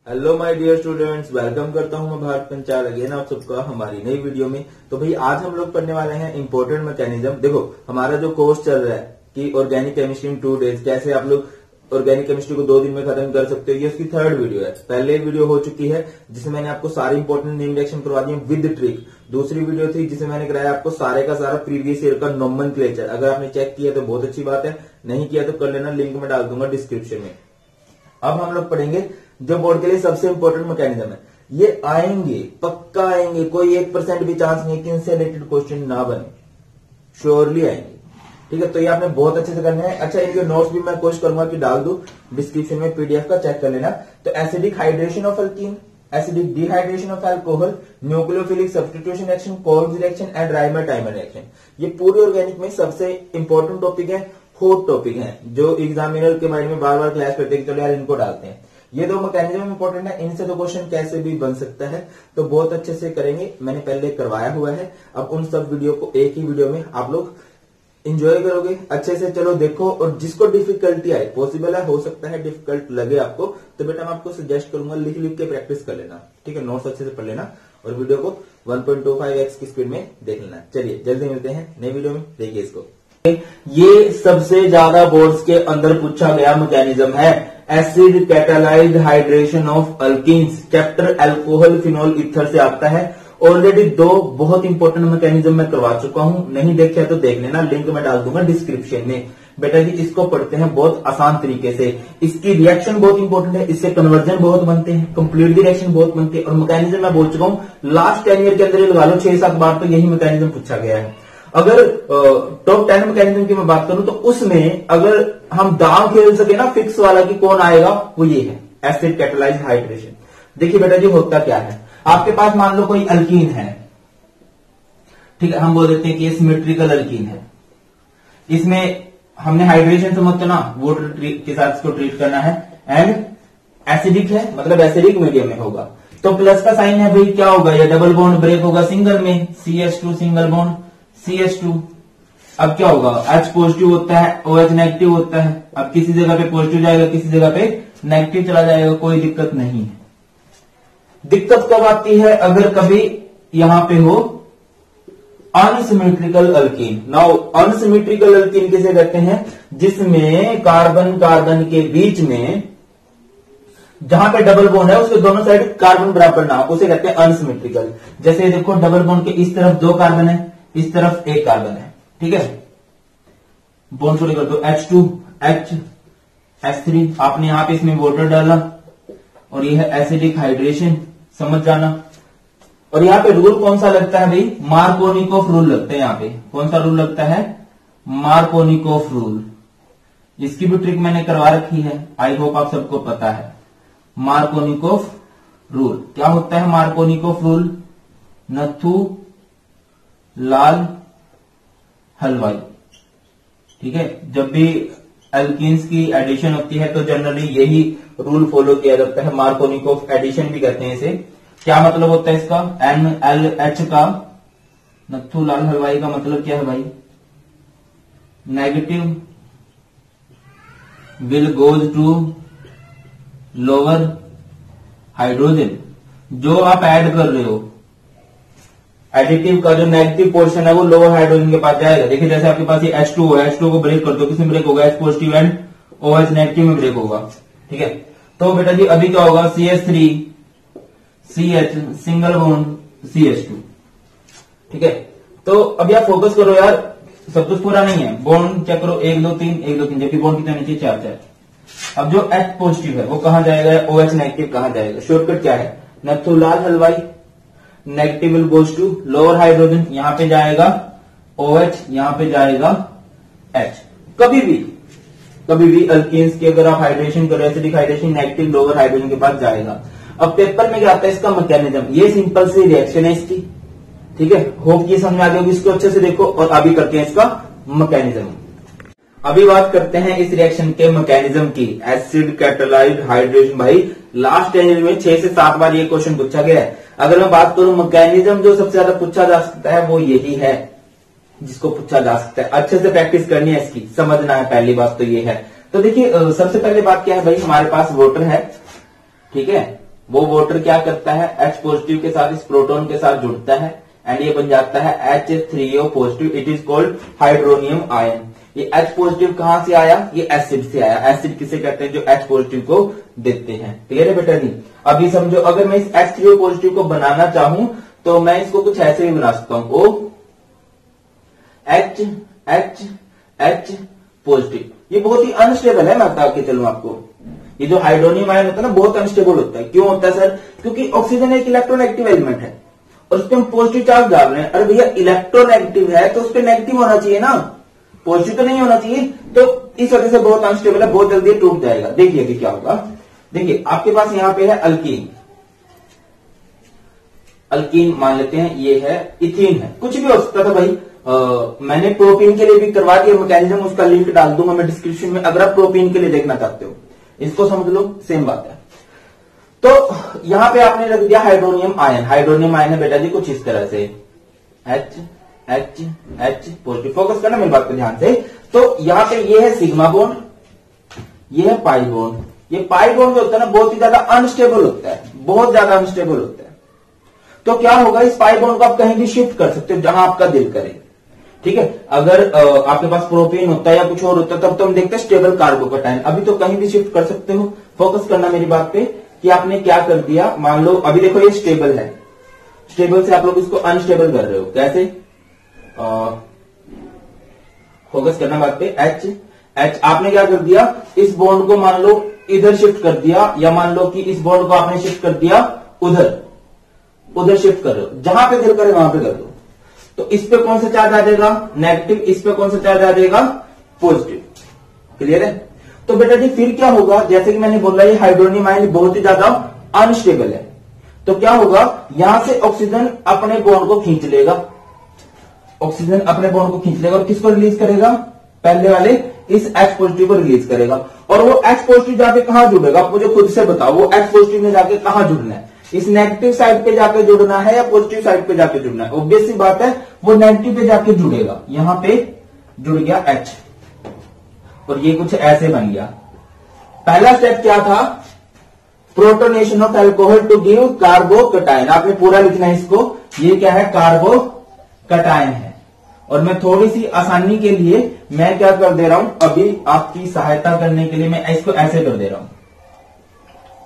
Hello my dear students, welcome करता हूं मैं भारत पंचाल अगेन आप सबका हमारी नई वीडियो में। तो भाई आज हम लोग पढ़ने वाले हैं इंपोर्टेंट मैकेनिज्म। देखो हमारा जो कोर्स चल रहा है कि ऑर्गेनिक केमिस्ट्री इन 2 डेज, कैसे आप लोग ऑर्गेनिक केमिस्ट्री को 2 दिन में खत्म कर सकते हो, ये उसकी 3rd वीडियो है। पहले वीडियो हो चुकी है जिसमें मैंने आपको सारे इंपोर्टेंट नेम रिएक्शन करवा दिए विद ट्रिक। दूसरी वीडियो थी जिसमें मैंने कराया आपको सारे का सारा प्रीवियस ईयर का नोमेनक्लेचर। अगर आपने चेक किया तो बहुत अच्छी बात है, नहीं किया तो कर लेना, लिंक में डाल दूंगा डिस्क्रिप्शन में। अब हम लोग पढ़ेंगे जो बोर्ड के लिए सबसे इंपॉर्टेंट मैकेनिज्म है। ये आएंगे, पक्का आएंगे, कोई 1% भी चांस नहीं कि इनसे रिलेटेड क्वेश्चन ना बने, श्योरली आएंगे। ठीक है, तो ये आपने बहुत अच्छे से करना है। अच्छा, इनके नोट्स भी मैं कोशिश करूंगा कि डाल दूं डिस्क्रिप्शन में, पीडीएफ का चेक कर लेना। तो acidic hydration of alkene, acidic dehydration of alcohol, nucleophilic substitution reaction, Kolbe's reaction and Reimer Tiemann reaction, ये पूरे ऑर्गेनिक में सबसे इंपॉर्टेंट टॉपिक है, हॉट टॉपिक है, जो एग्जामिनर के माइंड में बार बार क्लैश करते हैं कि चलो यार इनको डालते हैं। ये 2 मैकेनिज्म इंपॉर्टेंट है, इनसे तो क्वेश्चन कैसे भी बन सकता है, तो बहुत अच्छे से करेंगे। मैंने पहले करवाया हुआ है, अब उन सब वीडियो को एक ही वीडियो में आप लोग एंजॉय करोगे अच्छे से। चलो देखो, और जिसको डिफिकल्टी आए, पॉसिबल है, हो सकता है डिफिकल्ट लगे आपको, तो बेटा मैं आपको सजेस्ट करूंगा लिख लिख के प्रैक्टिस कर लेना। ठीक है, नोट्स अच्छे से पढ़ लेना और वीडियो को 1.25x की स्पीड में देख लेना। चलिए जल्दी मिलते हैं नई वीडियो में, देखिए इसको। ये सबसे ज्यादा बोर्ड्स के अंदर पूछा गया मैकेनिज्म है, acid catalysed hydration of alkenes, chapter alcohol phenol ether से आता है। ऑलरेडी 2 बहुत इंपॉर्टेंट मैकेनिज्म मैं करवा चुका हूं, नहीं देखा तो देख लेना, लिंक मैं डाल दूंगा डिस्क्रिप्शन में। बेटा जी इसको पढ़ते हैं बहुत आसान तरीके से, इसकी रिएक्शन बहुत इंपॉर्टेंट है, इससे कन्वर्जन बहुत बनते हैं, कंप्लीट रिएक्शन बहुत बनते हैं। और मैकेनिज्म मैं बोल चुका हूं लास्ट 10 ईयर के अंदर लगा लो 6-7 बार तो यही मैकेनिज्म पूछा गया है। अगर टॉप 10 मैकेनिज्म की मैं बात करूं तो उसमें अगर हम दांव खेल सके ना फिक्स वाला कि कौन आएगा, वो ये है एसिड कैटालाइज्ड हाइड्रेशन। देखिए बेटा जी होता क्या है, आपके पास मान लो कोई अल्कीन है, ठीक है, हम बोल देते हैं कि ये सिमेट्रिकल अल्कीन है, इसमें हमने हाइड्रेशन समझते ना, वाटर के साथ इसको ट्रीट करना है, एंड एसिडिक है मतलब एसिडिक मीडियम में होगा, तो प्लस का साइन है भाई, क्या होगा, ये डबल बॉन्ड ब्रेक होगा सिंगल में, CH2 सिंगल बॉन्ड CH2। अब क्या होगा, H पॉजिटिव होता है, OH नेगेटिव होता है। अब किसी जगह पे पॉजिटिव जाएगा, किसी जगह पे नेगेटिव चला जाएगा, कोई दिक्कत नहीं है। दिक्कत कब आती है, अगर कभी यहां पे हो unsymmetrical alkyne. Now unsymmetrical alkyne किसे कहते हैं, जिसमें कार्बन कार्बन के बीच में जहां पे डबल बॉन्ड है उसके दोनों साइड कार्बन बराबर ना हो, उसे कहते हैं अनसिमेट्रिकल। जैसे देखो डबल बॉन्ड के इस तरफ 2 कार्बन है, इस तरफ 1 कार्बन है, ठीक है, बॉन्ड छोड़े कर दो, H2 H3, आपने यहां पे इसमें वाटर डाला और ये है एसिडिक हाइड्रेशन, समझ जाना। और यहाँ पे रूल कौन सा लगता है भाई, मार्कोनिकोफ रूल लगता है। यहाँ पे कौन सा रूल लगता है, मार्कोनिकोफ रूल। इसकी भी ट्रिक मैंने करवा रखी है, आई होप आप सबको पता है। मार्कोनिकोफ रूल क्या होता है, मार्कोनिकोफ रूल, नथु लाल हलवाई। ठीक है, जब भी एल्कीन्स की एडिशन होती है तो जनरली यही रूल फॉलो किया जाता है, मार्कोनिकोफ एडिशन भी कहते हैं इसे। क्या मतलब होता है इसका, NaLH का, नथु लाल हलवाई का मतलब क्या है भाई, negative will goes to lower hydrogen. जो आप ऐड कर रहे हो एडिटिव का जो नेगेटिव पोर्शन है वो लोअर हाइड्रोजन के पास जाएगा। देखिए जैसे आपके पास ये H2 है, H2 को ब्रेक कर दो, किसमें ब्रेक होगा, H positive and OH negative में ब्रेक होगा। ठीक है, तो बेटा जी अभी क्या होगा, CH3 CH single bond CH2। ठीक है, तो अभी आप फोकस करो यार, सब कुछ पूरा नहीं है, बॉन्ड चेक करो, 1 2 3 1 2 3, जबकि बॉन्ड कितना नीचे 4 अब जो H पॉजिटिव है वो कहां जाएगा, OH नेगेटिव कहां जाएगा, शॉर्टकट क्या है, Nathu Lal Halwai, negative will goes to lower hydrogen, यहां पे जाएगा OH, यहां पे जाएगा H। कभी भी अल्कीन्स की अगर आप हाइड्रेशन करो, acidic hydration, negative lower hydrogen के पास जाएगा। अब पेपर में क्या आता है इसका मैकेनिज्म, ये सिंपल सी रिएक्शन है इसकी। ठीक है, होप ये समझ आ गया, इसको अच्छे से देखो और अभी करते हैं इसका मैकेनिज्म। अभी बात करते हैं इस रिएक्शन के मैकेनिज्म की, एसिड कैटालाइज्ड हाइड्रेशन। भाई लास्ट 10 में 6 से 7 बार ये क्वेश्चन पूछा गया है। अगर मैं बात करूं मैकेनिज्म जो सबसे ज्यादा पूछा जा सकता है वो यही है, जिसको पूछा जा सकता है। अच्छे से प्रैक्टिस करनी है, इसकी समझना है, पहली बात तो ये है। तो देखिए सबसे पहले बात क्या है भाई, हमारे पास वाटर है, ठीक है, वो वाटर क्या करता है, H पॉजिटिव के साथ इस प्रोटॉन के साथ जुड़ता है एंड ये बन जाता है H3O positive. It is called hydronium ion. ये H पॉजिटिव कहां से आया, ये एसिड से आया। एसिड किसे कहते हैं, जो H पॉजिटिव को देते हैं। क्लियर है बेटा जी। अभी समझो अगर मैं इस H3O पॉजिटिव को बनाना चाहूं तो मैं इसको कुछ ऐसे भी बना सकता हूं, O H पॉजिटिव। ये बहुत ही अनस्टेबल है, मैं बता के चलूं आपको। ये जो हाइड्रोनियम आयन होता है ना, बहुत अनस्टेबल होता है। क्यों होता है सर, क्योंकि ऑक्सीजन एक इलेक्ट्रोनेगेटिव एलिमेंट है और उस पर हम पॉजिटिव चार्ज डाल रहे हैं। अरे भैया इलेक्ट्रोनेगेटिव है तो उस पर नेगेटिव होना चाहिए ना, पॉजिटिव तो नहीं होना चाहिए। तो इस वजह से बहुत अनस्टेबल है, बहुत जल्दी टूट जाएगा। देखिए कि क्या होगा। देखिए आपके पास यहां पे है अल्कीन, अल्कीन मान लेते हैं, ये है इथीन है, कुछ भी हो सकता था भाई। मैंने प्रोपीन के लिए भी करवा दिया मैकेनिज्म, उसका लिंक डाल दूंगा मैं डिस्क्रिप्शन में, अगर आप प्रोपीन के लिए देखना चाहते हो। इसको समझ लो, सेम बात है। तो यहां पे आपने रख दिया हाइड्रोनियम आयन। हाइड्रोनियम आयन है बेटा जी कुछ इस तरह से, H पॉजिटिव। फोकस करना मेरी बात पे ध्यान से। तो यहां पे ये है सिग्मा बॉन्ड, ये है पाई बॉन्ड। ये पाई बॉन्ड जो होता है ना, बहुत ही ज्यादा अनस्टेबल होता है, बहुत ज्यादा अनस्टेबल होता है। तो क्या होगा, इस पाई बॉन्ड को आप कहीं भी शिफ्ट कर सकते हो जहां आपका दिल करे। ठीक है, अगर आपके पास प्रोपीन होता है या कुछ और होता है तब तो हम देखते हैं स्टेबल कार्बोकैटायन। अभी तो कहीं भी शिफ्ट कर सकते हो। फोकस करना मेरी बात पे कि आपने क्या कर दिया। मान लो अभी देखो ये स्टेबल है, स्टेबल से आप लोग इसको अनस्टेबल कर रहे हो। कैसे, फोकस करना बात पे। H आपने क्या कर दिया, इस बॉन्ड को मान लो इधर शिफ्ट कर दिया, या मान लो कि इस बॉन्ड को आपने शिफ्ट कर दिया उधर शिफ्ट कर रहे हो, जहां पे दिल करे वहां पे कर दो। तो इस पे कौन सा चार्ज आ जाएगा, नेगेटिव। इस पे कौन सा चार्ज आ जाएगा, पॉजिटिव। क्लियर है। तो बेटा जी फिर क्या होगा, जैसे कि मैंने बोला ये हाइड्रोनियम आयन बहुत ही ज्यादा अनस्टेबल है। तो क्या होगा, यहां से ऑक्सीजन अपने बॉन्ड को खींच लेगा, ऑक्सीजन अपने बॉन्ड को खींच लेगा और किसको रिलीज करेगा, पहले वाले इस H पॉजिटिव को रिलीज करेगा। और वो H पॉजिटिव जाके कहां जुड़ेगा, आप मुझे खुद से बताओ। वो H पॉजिटिव ने जाके कहां जुड़ना है, इस नेगेटिव साइड पे जाके जुड़ना है या पॉजिटिव साइड पे जाके जुड़ना है। ऑब्वियस सी बात है वो नेगेटिव पे जाके जुड़ेगा। यहां पे जुड़ गया H और ये कुछ ऐसे बन गया। पहला स्टेप क्या था, protonation of alcohol to give carbocation. आपने पूरा लिखना है इसको। ये क्या है, कार्बोकैटायन है। और मैं थोड़ी सी आसानी के लिए मैं क्या कर दे रहा हूं, अभी आपकी सहायता करने के लिए मैं इसको ऐसे कर दे रहा हूं।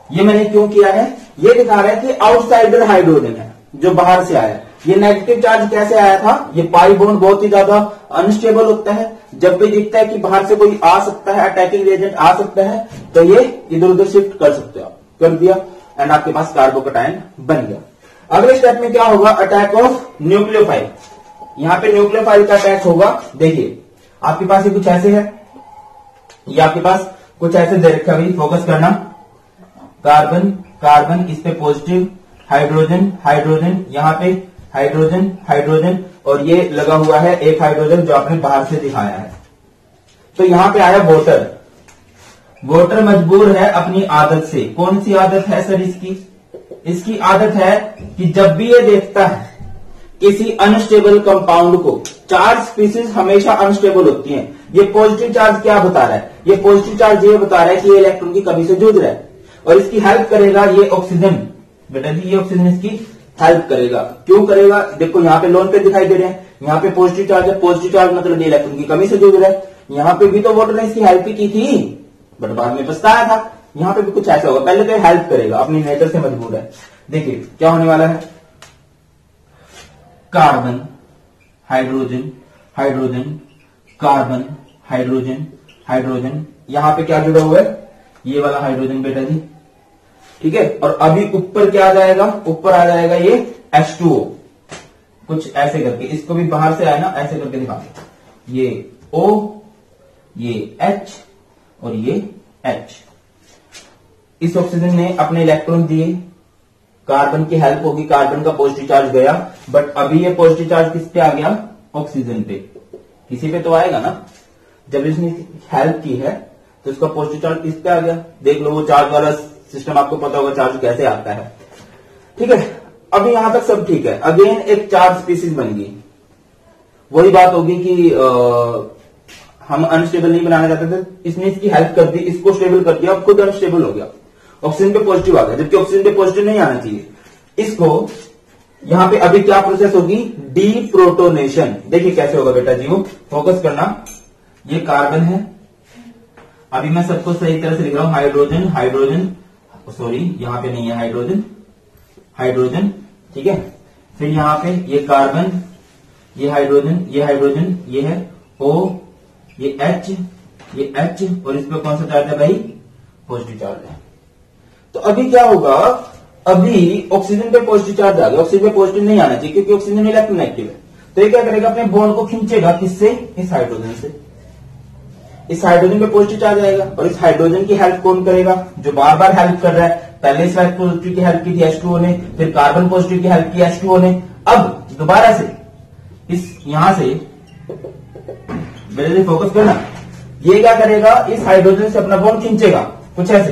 ये मैंने क्यों किया है, ये दिखा रहा है कि आउटसाइडर हाइड्रोजन है जो बाहर से आया। ये नेगेटिव चार्ज कैसे आया था, ये पाई बॉन्ड बहुत ही ज्यादा अनस्टेबल होता है। जब भी दिखता है कि बाहर से कोई आ सकता है, अटैकिंग एजेंट आ सकता है, तो ये इधर उधर शिफ्ट कर सकते हो आप। कर दिया एंड आपके पास कार्बोकैटायन बन गया। अगले स्टेप में क्या होगा, अटैक ऑफ न्यूक्लियोफाइल। यहां पे न्यूक्लियोफाइल का अटैक होगा। देखिए आपके पास ये कुछ ऐसे है, ये आपके पास कुछ ऐसे दे रखा है। फोकस करना, कार्बन कार्बन, इस पे पॉजिटिव, हाइड्रोजन हाइड्रोजन, यहाँ पे हाइड्रोजन हाइड्रोजन, और ये लगा हुआ है एक हाइड्रोजन जो आपने बाहर से दिखाया है। तो यहां पे आया वाटर। वाटर मजबूर है अपनी आदत से। कौन सी आदत है सर इसकी, इसकी आदत है कि जब भी ये देखता है किसी अनस्टेबल कंपाउंड को, चार्ज स्पीसीज हमेशा अनस्टेबल होती हैं। ये पॉजिटिव चार्ज क्या बता रहा है, ये पॉजिटिव चार्ज ये बता रहा है कि ये इलेक्ट्रॉन की कमी से जूझ रहा है और इसकी हेल्प करेगा ये ऑक्सीजन। बेटा जी ये ऑक्सीजन इसकी हेल्प करेगा। क्यों करेगा, देखो यहाँ पे लोन पे दिखाई दे रहे हैं, यहाँ पे पॉजिटिव चार्ज है। पॉजिटिव चार्ज मतलब ये इलेक्ट्रॉन की कमी से जूझ रहा है। यहाँ पे भी तो वाटर ने इसकी हेल्प की थी बट बाद में पछताया था। यहाँ पे भी कुछ ऐसा होगा, पहले तो हेल्प करेगा, अपनी नेचर से मजबूर है। देखिए क्या होने वाला है, carbon hydrogen hydrogen, carbon hydrogen hydrogen, यहां पे क्या जुड़ा हुआ है, ये वाला हाइड्रोजन बेटा जी। ठीक है, और अभी ऊपर क्या आ जाएगा, ऊपर आ जाएगा ये H2O, कुछ ऐसे करके। इसको भी बाहर से आया ना, ऐसे करके दिखा, ये O, ये H और ये H। इस ऑक्सीजन ने अपने इलेक्ट्रॉन दिए, कार्बन की हेल्प होगी, कार्बन का पॉजिटिव चार्ज गया, बट अभी ये पॉजिटिव चार्ज किस पे आ गया, ऑक्सीजन पे। किसी पे तो आएगा ना, जब इसने हेल्प की है तो इसका पॉजिटिव चार्ज किस पे आ गया। देख लो वो चार्ज वाला सिस्टम, आपको पता होगा चार्ज कैसे आता है। ठीक है, अभी यहां तक सब ठीक है। अगेन एक चार्ज स्पीसीज बन गई। वही बात होगी कि हम अनस्टेबल नहीं बनाना चाहते थे, इसने इसकी हेल्प कर दी, इसको स्टेबल कर दिया, अब खुद अनस्टेबल हो गया। ऑक्सीजन पे पॉजिटिव आ गया, जबकि ऑक्सीजन पे पॉजिटिव नहीं आना चाहिए। इसको यहां पे अभी क्या प्रोसेस होगी, डीप्रोटोनेशन। देखिए कैसे होगा बेटा जी, वो फोकस करना। ये कार्बन है, अभी मैं सबको सही तरह से लिख रहा हूं, हाइड्रोजन हाइड्रोजन, सॉरी यहां पे नहीं है हाइड्रोजन, हाइड्रोजन, ठीक है। फिर यहां पे ये कार्बन, ये हाइड्रोजन, ये हाइड्रोजन, ये है O, ये H, ये H, और इस पे कौन सा चार्ज है भाई, पॉजिटिव चार्ज है। तो अभी क्या होगा, अभी ऑक्सीजन पे पॉजिटिव चार्ज आ गया, ऑक्सीजन पे पॉजिटिव नहीं आना चाहिए क्योंकि ऑक्सीजन इलेक्ट्रोनेगेटिव है। तो ये क्या करेगा, अपने बॉन्ड को खींचेगा, किससे, इस हाइड्रोजन से। इस हाइड्रोजन पे पॉजिटिव चार्ज आएगा, और इस हाइड्रोजन की हेल्प कौन करेगा, जो बार बार हेल्प कर रहा है। पहले इस पॉजिटिव की हेल्प की थी H2O ने, फिर कार्बन पॉजिटिव की हेल्प की H2O ने, अब दोबारा से इस यहां से मेरे लिए फोकस करना, ये क्या करेगा, इस हाइड्रोजन से अपना बॉन्ड खींचेगा कुछ ऐसे,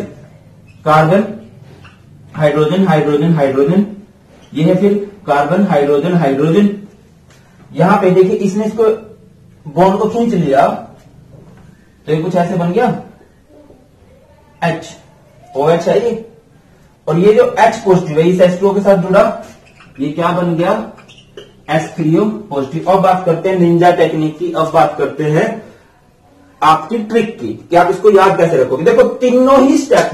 कार्बन हाइड्रोजन हाइड्रोजन हाइड्रोजन, ये है फिर कार्बन हाइड्रोजन हाइड्रोजन। यहां पे देखिए इसने इसको बॉन्ड को खींच लिया, तो ये कुछ ऐसे बन गया H, OH है ये, और ये जो H पॉजिटिव है इस H2O के साथ जुड़ा, ये क्या बन गया, H3O पॉजिटिव। अब बात करते हैं निंजा टेक्निक की, अब बात करते हैं आपकी ट्रिक की कि आप इसको याद कैसे रखोगे। देखो तीनों ही स्टेप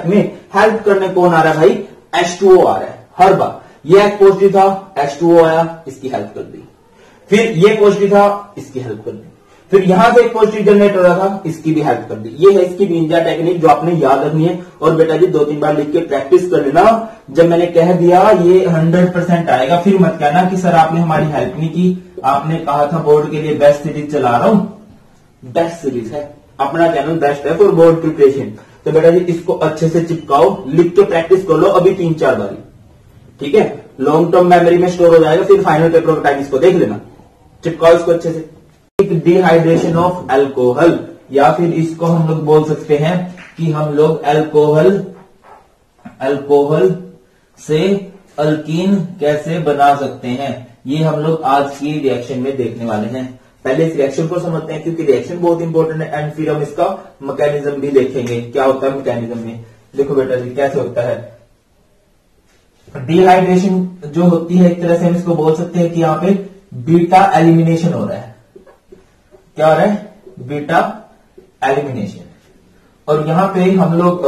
में हेल्प करने कौन आ रहा है भाई, H2O आ रहा है हर बार। ये H पॉजिटिव था, H2O आया, इसकी हेल्प कर दी। फिर ये पॉजिटिव था, इसकी हेल्प कर दी। फिर यहां से एक पॉजिटिव जनरेट हो रहा था, इसकी भी हेल्प कर दी। ये है इसकी निंजा टेक्निक जो आपने याद रखनी है। और बेटा जी 2-3 बार लिख के प्रैक्टिस कर लेना। जब मैंने कह दिया ये 100% आएगा, फिर मत कहना कि सर आपने हमारी हेल्प नहीं की, आपने कहा था बोर्ड के लिए बेस्ट सीरीज चला रहा हूं। बेस्ट सीरीज है, अपना चैनल बेस्ट है फॉर बोर्ड प्रिपरेशन। तो बेटा जी इसको अच्छे से चिपकाओ, लिख के प्रैक्टिस कर लो अभी 3-4 बारी, ठीक है। लॉन्ग टर्म मेमोरी में स्टोर हो जाएगा, फिर फाइनल पेपर के टाइम इसको देख लेना। चिपकाओ इसको अच्छे से। डिहाइड्रेशन ऑफ अल्कोहल, या फिर इसको हम लोग बोल सकते हैं कि हम लोग अल्कोहल से अल्कीन कैसे बना सकते हैं, ये हम लोग आज की रिएक्शन में देखने वाले हैं। पहले इस रिएक्शन को समझते हैं क्योंकि रिएक्शन बहुत इंपॉर्टेंट है, एंड फिर हम इसका मैकेनिज्म भी देखेंगे क्या होता है मैकेनिज्म में। देखो बेटा जी कैसे होता है डिहाइड्रेशन जो होती है, एक तरह से हम इसको बोल सकते हैं कि यहाँ पे बीटा एलिमिनेशन हो रहा है। क्या हो रहा है, बीटा एलिमिनेशन। और यहां पे हम लोग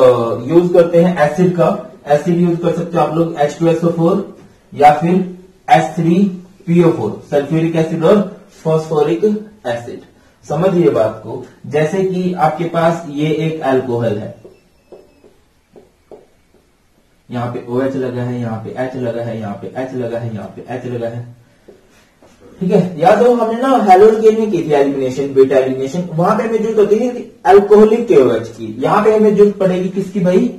यूज करते हैं एसिड का, एसिड यूज कर सकते हो आप लोग H2SO4 या फिर H3PO4, सल्फ्यूरिक एसिड और फॉस्फोरिक एसिड। समझिए बात को, जैसे कि आपके पास ये एक अल्कोहल है, यहां पे OH लगा है, यहां पे H लगा है, यहां पे H लगा है, यहां पे H लगा है, ठीक है। या तो हमने ना हेलोजन में की थी एलिमिनेशन, बीटा एलिमिनेशन, वहां पे हमें जरूरत होती है अल्कोहलिक KOH की, यहां पे हमें जरूरत पड़ेगी किसकी भाई,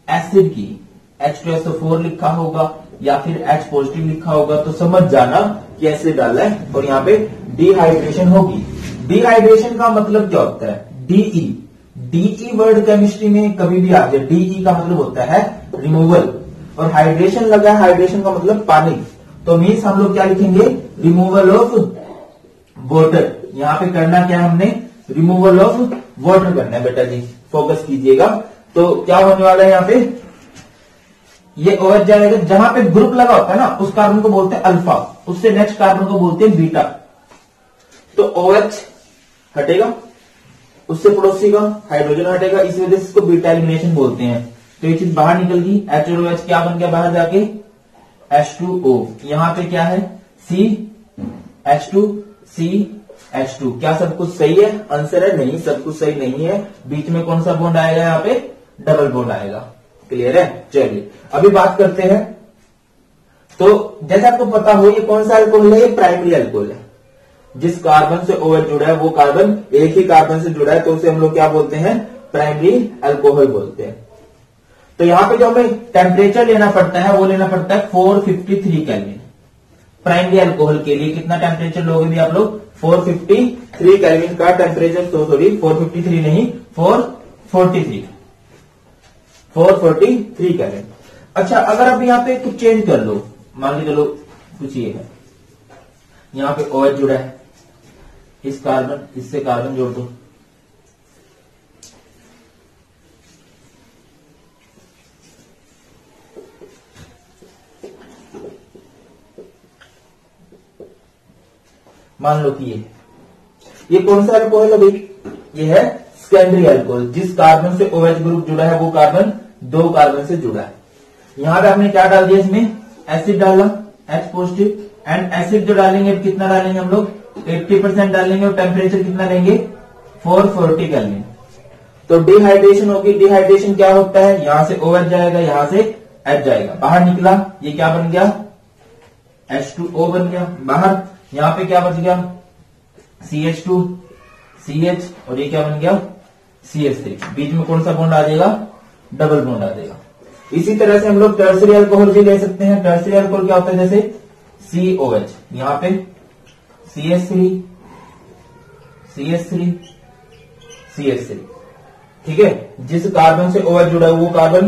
एसिड की। H2SO4 लिखा होगा या फिर H पॉजिटिव लिखा होगा, तो समझ जाना कि एसिड डाला है और यहाँ पे डिहाइड्रेशन होगी। डिहाइड्रेशन का मतलब क्या होता है, डीई वर्ड केमिस्ट्री में कभी भी आ जाए, डीई का मतलब होता है रिमूवल, और हाइड्रेशन लगा है, हाइड्रेशन का मतलब पानी। तो मीन्स हम लोग क्या लिखेंगे, रिमूवल ऑफ वाटर। यहां पे करना क्या हमने, रिमूवल ऑफ वाटर करना है बेटा जी, फोकस कीजिएगा। तो क्या होने वाला है यहाँ पे, ये OH जाएगा, जहां पे ग्रुप लगा होता है ना उस कार्बन को बोलते हैं अल्फा, उससे नेक्स्ट कार्बन को बोलते हैं बीटा। तो OH हटेगा, उससे पड़ोसी का हाइड्रोजन हटेगा, इस वजह से इसको बीटा एलिमिनेशन बोलते हैं। तो ये चीज बाहर निकल गई, H और OH क्या बन गया बाहर जाके, H2O। यहां पे क्या है, CH2, क्या सब कुछ सही है, आंसर है नहीं, सब कुछ सही नहीं है। बीच में कौन सा बॉन्ड आएगा, यहाँ पे डबल बॉन्ड आएगा। क्लियर है, चलिए अभी बात करते हैं। तो जैसे आपको पता हो ये कौन सा अल्कोहल है, ये प्राइमरी अल्कोहल है। जिस कार्बन से OH जुड़ा है वो कार्बन एक ही कार्बन से जुड़ा है, तो उसे हम लोग क्या बोलते हैं, प्राइमरी अल्कोहल बोलते हैं। तो यहां पे जो हमें टेम्परेचर लेना पड़ता है वो लेना पड़ता है 453 केल्विन। प्राइमरी अल्कोहल के लिए कितना टेम्परेचर लोगे भी आप लोग, 453 केल्विन का टेम्परेचर, तो सॉरी 453 नहीं 443 केल्विन। अच्छा अगर आप यहाँ पे कुछ चेंज कर लो, मान ली चलो कुछ ये है, यहाँ पे OH जुड़ा है, इस कार्बन इससे कार्बन जोड़ दो, मान लो कि ये कौन सा अल्कोहल है भाई? ये है सेकेंडरी अल्कोहल। जिस कार्बन से OH ग्रुप जुड़ा है वो कार्बन 2 कार्बन से जुड़ा है। यहां पे हमने क्या डाल दिया, इसमें एसिड डाला H पॉजिटिव, एंड एसिड जो डालेंगे कितना डालेंगे हम लोग 80% डालेंगे, और टेम्परेचर कितना लेंगे 440 केल्विन। तो डिहाइड्रेशन होगी। डिहाइड्रेशन क्या होता है, यहां से OH जाएगा, यहां से H जाएगा, बाहर निकला, ये क्या बन गया H2O बन गया बाहर। यहां पे क्या बच गया CH2 CH, और ये क्या बन गया CH3। बीच में कौन सा बॉन्ड आ जाएगा, डबल बॉन्ड आ जाएगा। इसी तरह से हम लोग टर्सरी अल्कोहल भी ले सकते हैं। टर्सरी अल्कोहल क्या होता है, जैसे COH, यहां पे CH3 CH3 CH3, ठीक है। जिस कार्बन से OH जुड़ा है वो कार्बन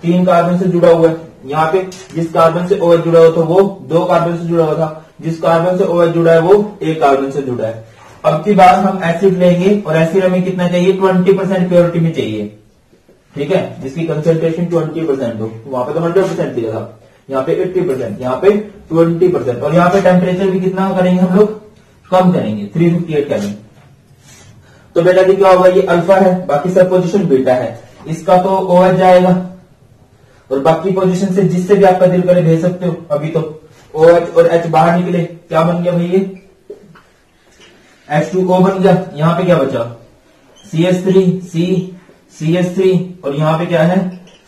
3 कार्बन से जुड़ा हुआ है। यहाँ पे जिस कार्बन से OH जुड़ा हुआ था वो 2 कार्बन से जुड़ा हुआ था, जिस कार्बन से OH जुड़ा है वो 1 कार्बन से जुड़ा है। अब की बार हम एसिड लेंगे, और एसिड हमें कितना चाहिए, 20% प्योरिटी में चाहिए, ठीक है, जिसकी कंसेंट्रेशन 20% हो। वहां पे तो 100% दिया था, यहाँ पे 80%, यहाँ पे 20%, और यहाँ पे टेम्परेचर भी कितना करेंगे हम लोग, कम करेंगे, 358 केल्विन। तो बेटा जी क्या होगा, ये अल्फा है, बाकी सब पोजीशन बीटा है, इसका तो OH जाएगा, और बाकी पोजीशन से जिससे भी आपका दिल करे भेज सकते हो। अभी तो OH और H बाहर निकले, क्या बन गया भाई, ये H2O बन गया। यहाँ पे क्या बचा CH3 CH3, और यहाँ पे क्या है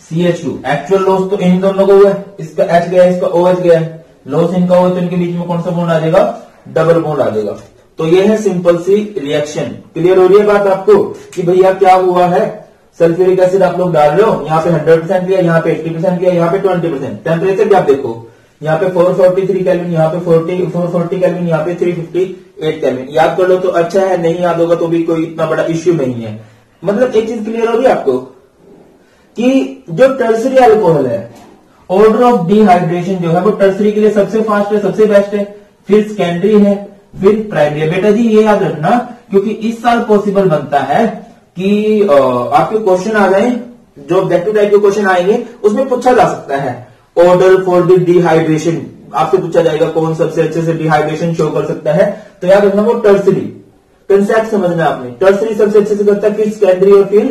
CH2। एक्चुअल लॉस तो इन दोनों को हुआ है, इसका H गया, इसका OH गया है, लॉस इनका हुआ, तो इनके बीच में कौन सा बॉन्ड आ जाएगा, डबल बॉन्ड आ जाएगा। तो ये है सिंपल सी रिएक्शन। क्लियर हो रही है बात आपको कि भैया क्या हुआ है, सल्फ्यूरिक एसिड आप लोग डाल रहे हो, यहाँ पे 100% लिया, यहाँ पे 80% लिया, यहाँ पे 20%। टेम्परेचर भी आप देखो, यहाँ पे 443 केल्विन, यहाँ पे 440 केल्विन, यहाँ पे 358 केल्विन। याद कर लो तो अच्छा है, नहीं याद होगा तो भी कोई इतना बड़ा इश्यू नहीं है। मतलब एक चीज क्लियर हो रही है आपको कि जो टर्सरी अल्कोहल है, ऑर्डर ऑफ डिहाइड्रेशन जो है वो टर्सरी के लिए सबसे फास्ट है, सबसे बेस्ट है, फिर सेकेंडरी है, फिर प्राइमरी है। बेटा जी ये याद रखना, क्योंकि इस साल पॉसिबल बनता है कि आपके क्वेश्चन आ जाए, जो ऑब्जेक्टिव टाइप के क्वेश्चन आएंगे उसमें पूछा जा सकता है ऑर्डर फॉर द डिहाइड्रेशन, आपसे पूछा जाएगा कौन सबसे अच्छे से डिहाइड्रेशन शो कर सकता है। तो याद रखना वो टर्सरी कंसेप्ट समझना आपने, टर्सरी सबसे अच्छे से करता है, फिर सेकेंडरी और फिर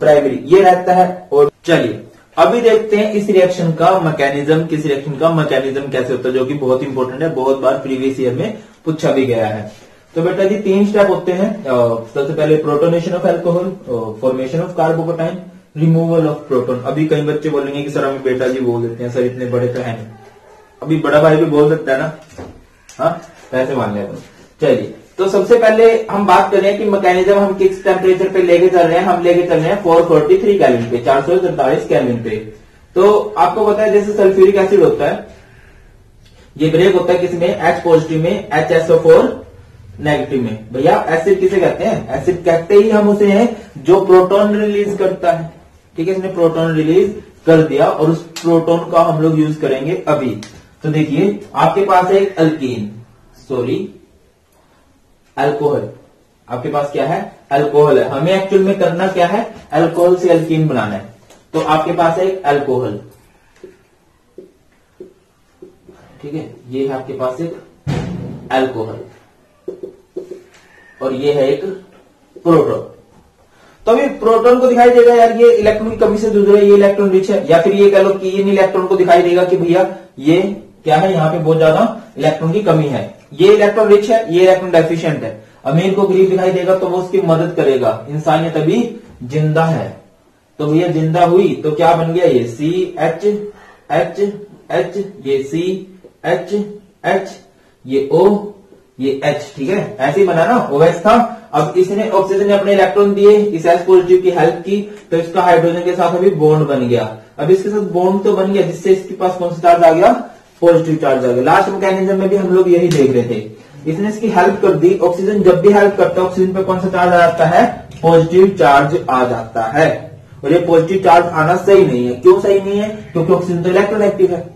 प्राइमरी, ये रहता है। और चलिए अभी देखते हैं इस रिएक्शन का मैकेनिज्म, किस रिएक्शन का मैकेनिज्म कैसे होता है, जो कि बहुत इंपॉर्टेंट है, बहुत बार प्रीवियस ईयर में पूछा भी गया है। तो बेटा जी 3 स्टेप होते हैं। सबसे पहले protonation of alcohol, formation of carbocation, removal of proton. अभी कई बच्चे बोलेंगे कि सर हमें बेटा जी बोल देते हैं, सर इतने बड़े तो है नहीं। अभी बड़ा भाई भी बोल सकता है ना, हाँ पैसे मान लिया। चलिए तो सबसे पहले हम बात करें कि मैकेनिज्म हम किस टेम्परेचर पे लेके चल रहे हैं। हम लेके चल रहे हैं 443 केल्विन पे, 443 केल्विन पे। तो आपको पता है जैसे सल्फ्यूरिक एसिड होता है, ये ब्रेक होता है किसमें, H पॉजिटिव में, HSO4 नेगेटिव में। भैया एसिड किसे कहते हैं, एसिड कहते ही हम उसे हैं जो प्रोटॉन रिलीज करता है, ठीक है। इसने प्रोटॉन रिलीज कर दिया और उस प्रोटॉन का हम लोग यूज करेंगे अभी। तो देखिए आपके पास है एक अल्कोहल, आपके पास क्या है, अल्कोहल है। हमें एक्चुअल में करना क्या है, अल्कोहल से अल्कीन बनाना है। तो आपके पास है एक अल्कोहल, ठीक है, ये है आपके पास एक अल्कोहल, और ये है एक प्रोटॉन। तो अभी प्रोटॉन को दिखाई देगा यार ये इलेक्ट्रॉन की कमी से जूझ रहा है, ये इलेक्ट्रॉन रिच है, या फिर ये कह लो कि इन इलेक्ट्रॉन को दिखाई देगा कि भैया ये क्या है, यहाँ पे बहुत ज्यादा इलेक्ट्रॉन की कमी है, ये इलेक्ट्रॉन रिच है, ये इलेक्ट्रॉन डेफिशिएंट है। अमीर को गरीब दिखाई देगा तो वो उसकी मदद करेगा, इंसानियत अभी जिंदा है। तो भैया जिंदा हुई तो क्या बन गया, ये CH, ये CH, ये O, ये H, ठीक है, ऐसे ही बना ना, OH था। अब इसने ऑक्सीजन ने अपने इलेक्ट्रॉन दिए, इस H पॉजिटिव की हेल्प की, तो इसका हाइड्रोजन के साथ अभी बॉन्ड बन गया। अब इसके साथ बॉन्ड तो बन गया, जिससे इसके पास कौन सा चार्ज आ गया, पॉजिटिव चार्ज आ गया। लास्ट मैकेनिज्म में भी हम लोग यही देख रहे थे, इसने इसकी हेल्प कर दी। ऑक्सीजन जब भी हेल्प करता है, ऑक्सीजन पे कौन सा चार्ज आ जाता है, पॉजिटिव चार्ज आ जाता है। और ये पॉजिटिव चार्ज आना सही नहीं है। क्यों सही नहीं है, क्योंकि ऑक्सीजन तो इलेक्ट्रोनेगेटिव है।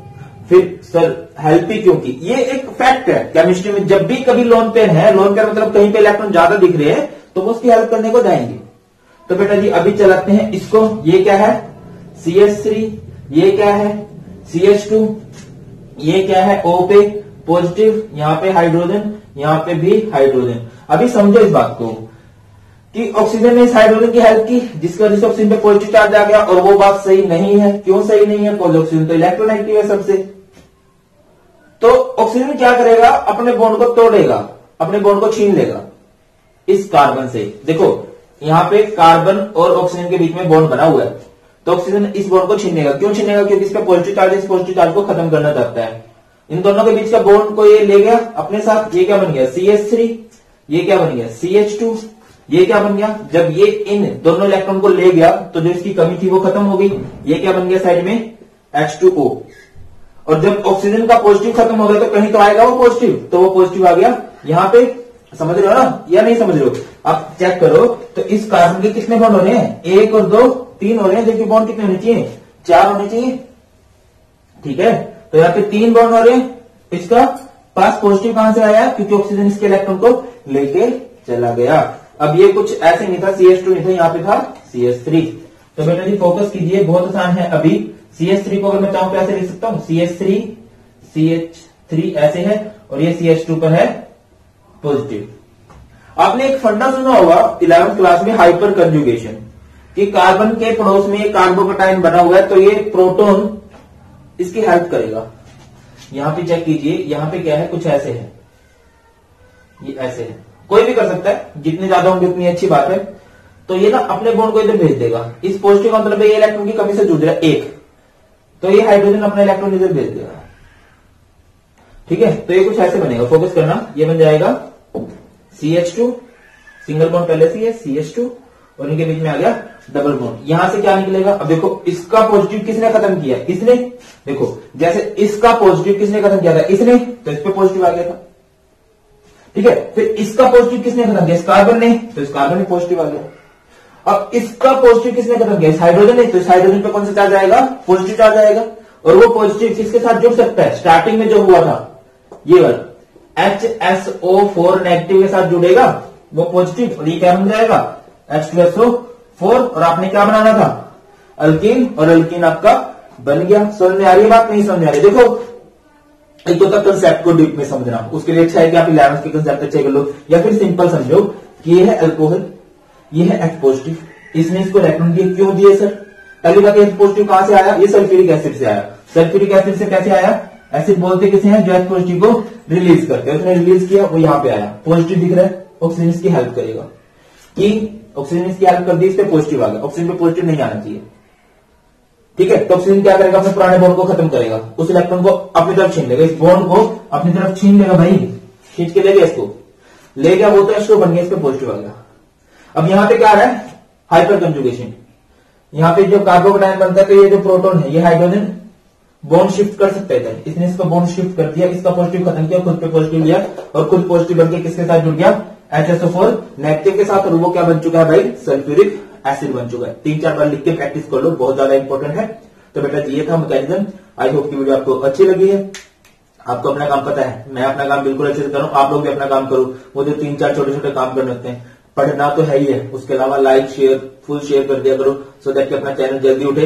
फिर सर हेल्प ही क्यों की, ये एक फैक्ट है केमिस्ट्री में। जब भी कभी लोन पेयर है, लोन पेयर मतलब कहीं पे इलेक्ट्रॉन ज्यादा दिख रहे हैं तो वो उसकी हेल्प करने को जाएंगे। तो बेटा जी अभी चलाते हैं इसको, ये क्या है CH3, ये क्या है CH2, ये क्या है O पे पॉजिटिव, यहाँ पे हाइड्रोजन, यहाँ पे भी हाइड्रोजन। अभी समझो इस बात को कि ऑक्सीजन ने इस हाइड्रोजन की हेल्प की, जिसकी वजह से ऑक्सीजन पे पॉजिटिव चार्ज आ गया, और वो बात सही नहीं है। क्यों सही नहीं है? ऑक्सीजन तो इलेक्ट्रोनेगेटिव है सबसे। तो ऑक्सीजन क्या करेगा? अपने बॉन्ड को तोड़ेगा, अपने बॉन्ड को छीन लेगा इस कार्बन से। देखो यहाँ पे कार्बन और ऑक्सीजन के बीच में बॉन्ड बना हुआ है, तो ऑक्सीजन इस बॉन्ड को छीनेगा। क्यों छीनेगा? क्योंकि इसका पॉजिटिव चार्ज इस पॉजिटिव चार्ज को खत्म करना चाहता है। इन दोनों के बीच का बॉन्ड को ये ले गया अपने साथ। ये क्या बन गया? CH3। ये क्या बन गया? CH2। ये क्या बन गया? जब ये इन दोनों इलेक्ट्रॉन को ले गया तो जो इसकी कमी थी वो खत्म हो गई। ये क्या बन गया साइड में? H2O। और जब ऑक्सीजन का पॉजिटिव खत्म हो गया तो कहीं तो आएगा वो पॉजिटिव, तो वो पॉजिटिव आ गया यहाँ पे। समझ रहे हो ना या नहीं समझ रहे हो? आप चेक करो तो इस कार्बन के कितने बॉन्ड होने हैं? 1 और 2, 3 हो रहे हैं, जबकि बॉन्ड कितने होने चाहिए? 4 होने चाहिए। ठीक है, तो यहाँ पे 3 बॉन्ड हो रहे हैं। इसका पास पॉजिटिव कहां से आया? क्योंकि ऑक्सीजन इसके इलेक्ट्रॉन को लेके चला गया। अब ये कुछ ऐसे नहीं था, CH2 नहीं था, यहाँ पे था CH3। तो बेटा जी फोकस कीजिए, बहुत आसान है। अभी CH3 को अगर मैं चाहूं तो ऐसे लिख सकता हूं, CH3 CH3 ऐसे है, और ये CH2 पर है पॉजिटिव। आपने एक फंडा सुना होगा 11th क्लास में, हाइपर कंजुगेशन, कि कार्बन के पड़ोस में एक कार्बोकेटाइन बना हुआ है, तो ये प्रोटॉन इसकी हेल्प करेगा। यहां पे चेक कीजिए, यहां पे क्या है? कुछ ऐसे है, ये ऐसे है। कोई भी कर सकता है, जितने ज्यादा होंगे उतनी अच्छी बात है। तो ये ना अपने बॉन्ड को इधर भेज देगा। इस पॉजिटिव का मतलब ये इलेक्ट्रॉन की कमी से जूझ रहा है एक, तो ये हाइड्रोजन अपना इलेक्ट्रॉन इधर भेज देगा। ठीक है, तो ये कुछ ऐसे बनेगा, फोकस करना। ये बन जाएगा CH2, सिंगल बॉन्ड पहले से है CH2, और इनके बीच में आ गया डबल बॉन्ड। यहां से क्या निकलेगा? अब देखो इसका पॉजिटिव किसने खत्म किया? इसने। देखो जैसे इसका पॉजिटिव किसने खत्म किया था? इसने, तो इस पे पॉजिटिव आ गया था। ठीक है, फिर इसका पॉजिटिव किसने खत्म किया? इस कार्बन ने, तो इस कार्बन में पॉजिटिव आ गया। अब इसका पॉजिटिव किसने खत्म किया? इस हाइड्रोजन ने, तो इस हाइड्रोजन पे कौन सा चार्ज आएगा? पॉजिटिव चार्ज आएगा। और वो पॉजिटिव किसके साथ जुड़ सकता है? स्टार्टिंग में जो हुआ था ये वाला HSO4 नेगेटिव के साथ जुड़ेगा वो पॉजिटिव, और ये क्या बन जाएगा? H2SO4। और आपने क्या बनाना था? अल्कीन, और अल्कीन आपका बन गया। समझ में आ रही है बात? नहीं समझ में आ रही? देखो एक तो तक कंसेप्ट को डीप में समझना, उसके लिए अच्छा है कि आप 11th के कंसेप्ट अच्छे कर लो, या फिर सिंपल समझो कि ये है अल्कोहल, ये है H पॉजिटिव, इसने इसको इलेक्ट्रॉन दिए। क्यों दिए सर? पहली बात H पॉजिटिव कहां से आया? ये सल्फ्यूरिक एसिड से आया। सल्फ्यूरिक एसिड से कैसे आया? एसिड बोलते किसे हैं? जो H पॉजिटिव को रिलीज करते हैं। उसने रिलीज किया, वो यहाँ पे आया, पॉजिटिव दिख रहा है। ऑक्सीजन इसकी हेल्प करेगा कि ऑक्सीजन इसकी हेल्प कर दी, इस पे पॉजिटिव आ गया। ऑक्सीजन पे पॉजिटिव नहीं आना चाहिए। ठीक है, तो ऑक्सीजन क्या करेगा? अपने पुराने बॉन्ड को खत्म करेगा, उस इलेक्ट्रॉन को अपनी तरफ छीन लेगा, इस बॉन्ड को अपनी तरफ छीन लेगा। भाई खींच के ले गया, इसको ले गया, वो तो H2 बन गया, इस पे पॉजिटिव आ गया। अब यहाँ पे क्या आ रहा है? Hyper conjugation. यहाँ पे जो कार्बोकेटाइन बनता है, तो ये जो प्रोटॉन है, ये हाइड्रोजन बॉन्ड शिफ्ट कर सकता है इधर। इसने इसको बॉन्ड शिफ्ट कर दिया, इसका पॉजिटिव खत्म किया, खुद पे पॉजिटिव लिया, और खुद पॉजिटिव बनकर किसके साथ जुड़ गया? HSO4 नेगेटिव के साथ। और वो क्या बन चुका है भाई? सल्फ्यूरिक एसिड बन चुका है। 3-4 बार लिख के प्रैक्टिस कर लो, बहुत ज्यादा इंपॉर्टेंट है। तो बेटा ये था मैकेनिज्म। आई होप की वीडियो आपको अच्छी लगी है। आपको अपना काम पता है, मैं अपना काम बिल्कुल अच्छे से करूं, आप लोग भी अपना काम करो। वो जो 3-4 छोटे-छोटे काम करने होते हैं, पढ़ना तो है ही है, उसके अलावा लाइक शेयर फुल शेयर कर दिया करो, सो दैट कि अपना चैनल जल्दी उठे।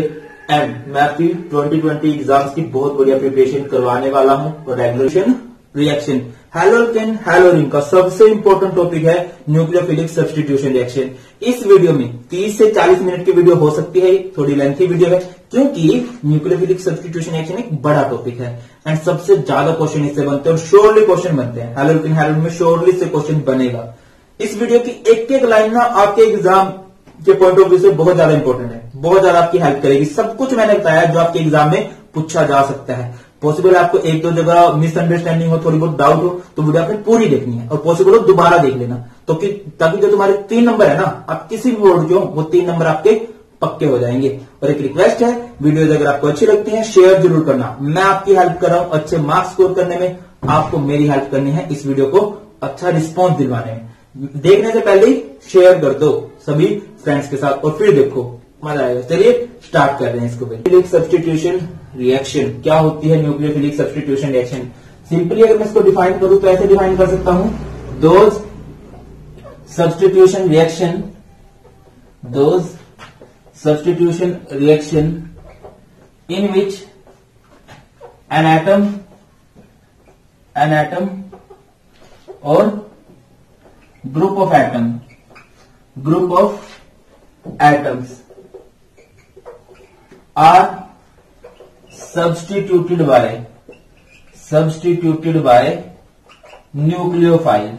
एंड मैं आपकी 2020 एग्जाम्स की बहुत बढ़िया प्रिपरेशन करवाने वाला हूं। और रेगुलेशन रिएक्शन हैलोकेन हैलोरिन का सबसे इंपॉर्टेंट टॉपिक है न्यूक्लियोफिलिक सब्स्टिट्यूशन रिएक्शन। इस वीडियो में 30 से 40 मिनट की वीडियो हो सकती है, थोड़ी लेंथी वीडियो है, क्योंकि न्यूक्लियोफिलिक सब्स्टिट्यूशन रिएक्शन एक बड़ा टॉपिक है एंड सबसे ज्यादा क्वेश्चन इससे बनते हैं और श्योरली क्वेश्चन बनते हैं। हैलोकेन हैलोरिन में श्योरली से क्वेश्चन बनेगा। इस वीडियो की एक एक लाइन ना आपके एग्जाम के पॉइंट ऑफ व्यू से बहुत ज्यादा इंपॉर्टेंट है, बहुत ज्यादा आपकी हेल्प करेगी। सब कुछ मैंने बताया जो आपके एग्जाम में पूछा जा सकता है। पॉसिबल है आपको एक दो जगह मिसअंडरस्टैंडिंग हो, थोड़ी बहुत डाउट हो, तो वीडियो आपने पूरी देखनी है, और पॉसिबल हो दोबारा देख लेना, तो ताकि जो तुम्हारे 3 नंबर है ना, आप किसी भी बोर्ड के हो, वो 3 नंबर आपके पक्के हो जाएंगे। और एक रिक्वेस्ट है, वीडियोज अगर आपको अच्छी लगती है शेयर जरूर करना। मैं आपकी हेल्प कर रहा हूं अच्छे मार्क्स स्कोर करने में, आपको मेरी हेल्प करनी है इस वीडियो को अच्छा रिस्पॉन्स दिलवाने में। देखने से पहले शेयर कर दो सभी फ्रेंड्स के साथ, और फिर देखो मजा आएगा। चलिए स्टार्ट कर रहे हैं इसको। न्यूक्लियोफिलिक सब्स्टिट्यूशन रिएक्शन क्या होती है? न्यूक्लियोफिलिक सब्स्टिट्यूशन रिएक्शन सिंपली अगर मैं इसको डिफाइन करूं तो ऐसे डिफाइन कर सकता हूं, those substitution reaction in which an atom an atom or group of atom, group of atoms are substituted by nucleophile,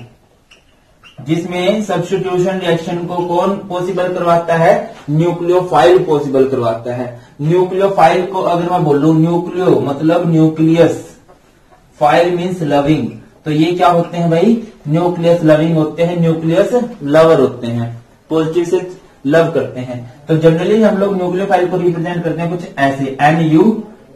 जिसमें सब्स्टिट्यूशन रिएक्शन को कौन पॉसिबल करवाता है? न्यूक्लियोफाइल पॉसिबल करवाता है। न्यूक्लियोफाइल को अगर मैं बोलूं, न्यूक्लियो मतलब न्यूक्लियस, फाइल मीन्स लविंग, तो ये क्या होते हैं भाई? न्यूक्लियस लविंग होते हैं, न्यूक्लियस लवर होते हैं, पॉजिटिव से लव करते हैं। तो जनरली हम लोग न्यूक्लियोफाइल को रिप्रेजेंट करते हैं कुछ ऐसे, NU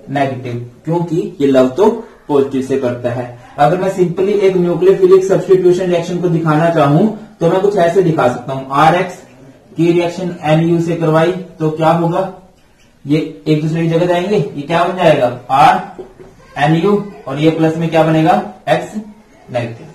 नेगेटिव, क्योंकि ये लव तो पॉजिटिव से करता है। अगर मैं सिंपली एक न्यूक्लियोफिलिक सब्स्टिट्यूशन रिएक्शन को दिखाना चाहूं तो मैं कुछ ऐसे दिखा सकता हूं। RX की रिएक्शन NU से करवाई तो क्या होगा? ये एक दूसरे की जगह जाएंगे, ये क्या बन जाएगा? R NU, और ये प्लस में क्या बनेगा? X negative.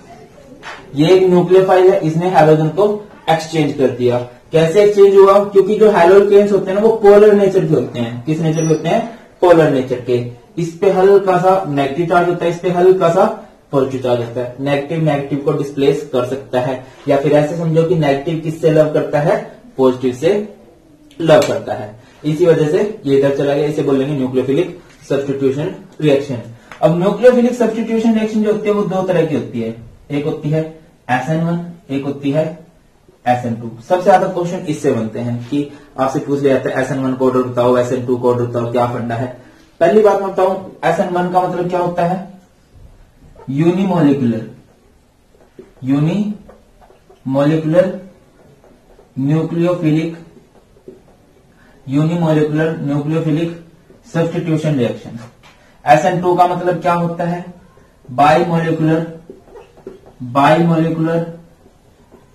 ये एक न्यूक्लियोफाइल है, इसने हैलोजन को एक्सचेंज कर दिया। कैसे एक्सचेंज हुआ? क्योंकि जो हैलोजेन्स होते हैं ना वो पोलर नेचर के होते हैं। किस नेचर के होते हैं? पोलर नेचर के। इस पे हल्का सा नेगेटिव चार्ज होता है, इस पे हल्का सा पॉजिटिव चार्ज होता है। नेगेटिव नेगेटिव को डिस्प्लेस कर सकता है, या फिर ऐसे समझो कि नेगेटिव किससे लव करता है? पॉजिटिव से लव करता है। इसी वजह से ये इधर चला गया, इसे बोलेंगे न्यूक्लियोफिलिक सब्स्टिट्यूशन रिएक्शन। अब न्यूक्लियोफिलिक सब्स्टिट्यूशन रिएक्शन जो होती है वो दो तरह की होती है, एक होती है SN1, एक होती है SN2। सबसे ज्यादा क्वेश्चन इससे बनते हैं कि आपसे पूछ लिया जाता है SN1 को ऑर्डर बताओ, SN2 को ऑर्डर बताओ, क्या फंडा है। पहली बात मैं बताऊं, SN1 का मतलब क्या होता है? Unimolecular nucleophilic substitution reaction. SN2 का मतलब क्या होता है? बाइमोलिकुलर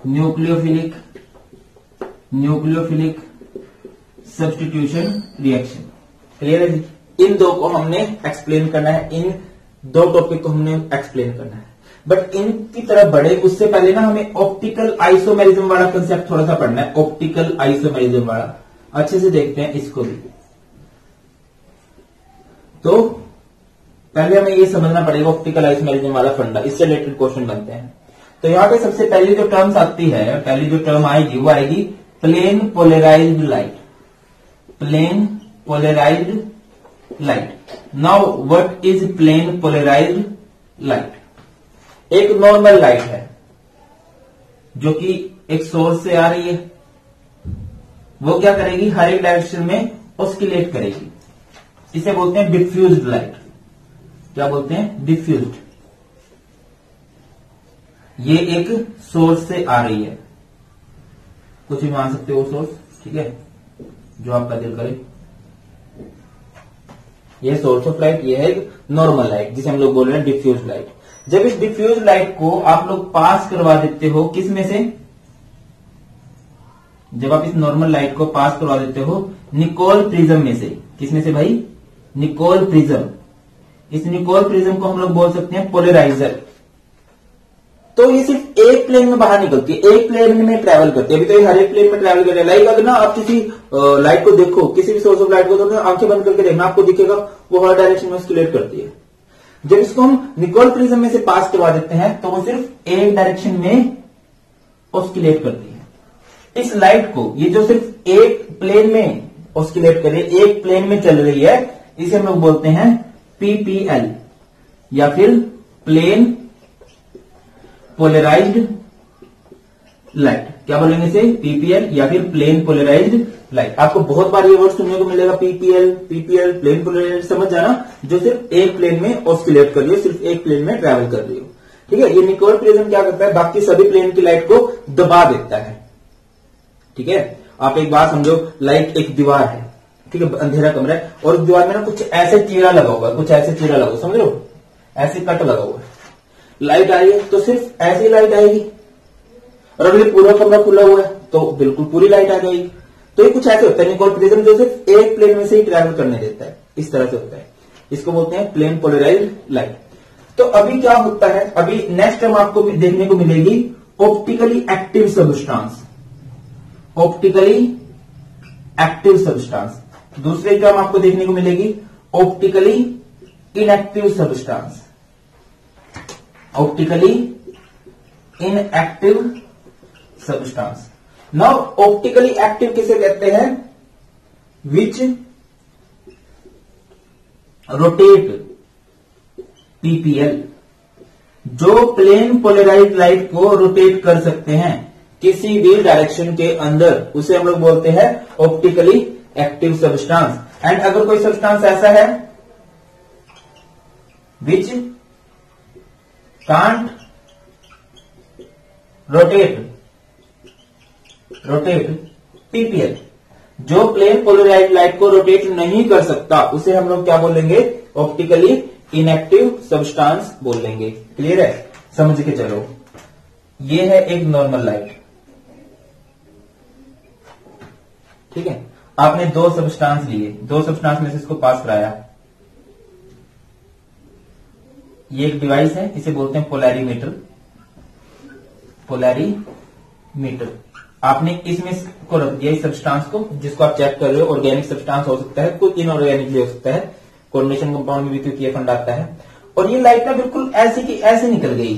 न्यूक्लियोफिलिक सब्स्टिट्यूशन रिएक्शन। क्लियर है जी? इन दो को हमने एक्सप्लेन करना है, इन दो टॉपिक को हमने एक्सप्लेन करना है। बट इनकी तरफ बढ़े उससे पहले ना हमें ऑप्टिकल आइसोमेरिज्म वाला कंसेप्ट थोड़ा सा पढ़ना है। ऑप्टिकल आइसोमेरिज्म वाला अच्छे से देखते हैं इसको भी। तो पहले हमें ये समझना पड़ेगा ऑप्टिकल आइसोमेरिज्म वाला फंडा, इससे रिलेटेड क्वेश्चन बनते हैं। तो यहाँ पे सबसे पहली जो टर्म्स आती है, पहली जो टर्म आएगी वो आएगी plane polarized light. Plane polarized light. Now what is plane polarized light? एक नॉर्मल लाइट है जो कि एक सोर्स से आ रही है, वो क्या करेगी? हर एक डायरेक्शन में ऑस्किलेट करेगी। इसे बोलते हैं डिफ्यूज्ड लाइट। क्या बोलते हैं? डिफ्यूज्ड। ये एक सोर्स से आ रही है, कुछ भी मान सकते हो सोर्स, ठीक है, जो आपका दिल करे। ये सोर्स ऑफ लाइट, ये है एक नॉर्मल लाइट जिसे हम लोग बोल रहे हैं डिफ्यूज लाइट। जब इस डिफ्यूज लाइट को आप लोग पास करवा देते हो, किस में से? जब आप इस नॉर्मल लाइट को पास करवा देते हो निकोल प्रिज्म में से। किस में से भाई? Nicol prism. इस निकोल प्रिज्म को हम लोग बोल सकते हैं पोलराइजर। तो ये सिर्फ एक प्लेन में बाहर निकलती है, एक प्लेन में ट्रेवल करती है। अभी तो ये हर एक प्लेन में ट्रेवल कर रही है। लाइक अगर ना आप किसी लाइट को देखो, किसी भी सोर्स ऑफ लाइट को, तो आंखें बंद करके देखना, आपको दिखेगा वो हर डायरेक्शन में ऑस्किलेट करती है। जब इसको हम निकोल प्रिज्म में से पास करवा देते हैं तो वो सिर्फ एक डायरेक्शन में ऑस्किलेट करती है। इस लाइट को, ये जो सिर्फ एक प्लेन में ऑस्किलेट कर रही है, एक प्लेन में चल रही है, इसे हम लोग बोलते हैं PPL या फिर प्लेन पोलराइज्ड लाइट। क्या बोलेंगे इसे? PPL या फिर प्लेन पोलराइज्ड लाइट। आपको बहुत बार ये वर्ड सुनने को मिलेगा, PPL प्लेन पोलराइज्ड। समझ जाना, जो सिर्फ एक प्लेन में ऑस्किलेट कर रही हो, सिर्फ एक प्लेन में ट्रैवल कर रही हो, ठीक है। ये निकोल प्रिज्म क्या करता है? बाकी सभी प्लेन की लाइट को दबा देता है, ठीक है। आप एक बात समझो, लाइट एक दीवार है, ठीक है, अंधेरा कमरा है, और उस दीवार में ना कुछ ऐसे चीरा लगा हुआ है, कुछ ऐसे चीरा लगा हुआ, समझ लो, ऐसे कट लगा हुआ है। लाइट आई है तो सिर्फ ऐसी लाइट आएगी, और अगर पूरा कमरा खुला हुआ है तो बिल्कुल पूरी लाइट आ जाएगी। तो ये कुछ ऐसे होता है निकोल प्रिज्म, जो सिर्फ एक प्लेन में से ही ट्रैवल करने देता है, इस तरह से होता है। इसको बोलते हैं प्लेन पोलराइज्ड लाइट। तो अभी क्या होता है? अभी नेक्स्ट टर्म आपको देखने को मिलेगी optically active substance. Optically active substance. दूसरी टर्म आपको देखने को मिलेगी optically inactive substance. Optically inactive substance. Now optically active किसे कहते हैं? विच रोटेट पीपीएल, जो प्लेन पोलराइज्ड लाइट को रोटेट कर सकते हैं किसी भी डायरेक्शन के अंदर, उसे हम लोग बोलते हैं ऑप्टिकली एक्टिव सब्सटेंस। एंड अगर कोई सब्सटेंस ऐसा है विच कांट रोटेट पीपीएल, जो प्लेन पोलराइज्ड लाइट को रोटेट नहीं कर सकता, उसे हम लोग क्या बोलेंगे? ऑप्टिकली इनएक्टिव सब्सटेंस बोलेंगे। क्लियर है? समझ के चलो। ये है एक नॉर्मल लाइट, ठीक है। आपने दो सब्सटेंस लिए, दो सब्सटेंस में से इसको पास कराया। ये एक डिवाइस है, इसे बोलते हैं पोलैरीमीटर। पोलैरीमीटर आपने इसमें को रख दिया, इस सब्सटेंस को, जिसको आप चेक कर रहे हो। ऑर्गेनिक सब्सटेंस हो सकता है, कुछ इनऑर्गेनिक भी हो सकता है, कोऑर्डिनेशन कंपाउंड में भी क्योंकि ये फंड आता है। और ये लाइट ना बिल्कुल ऐसी की ऐसे निकल गई,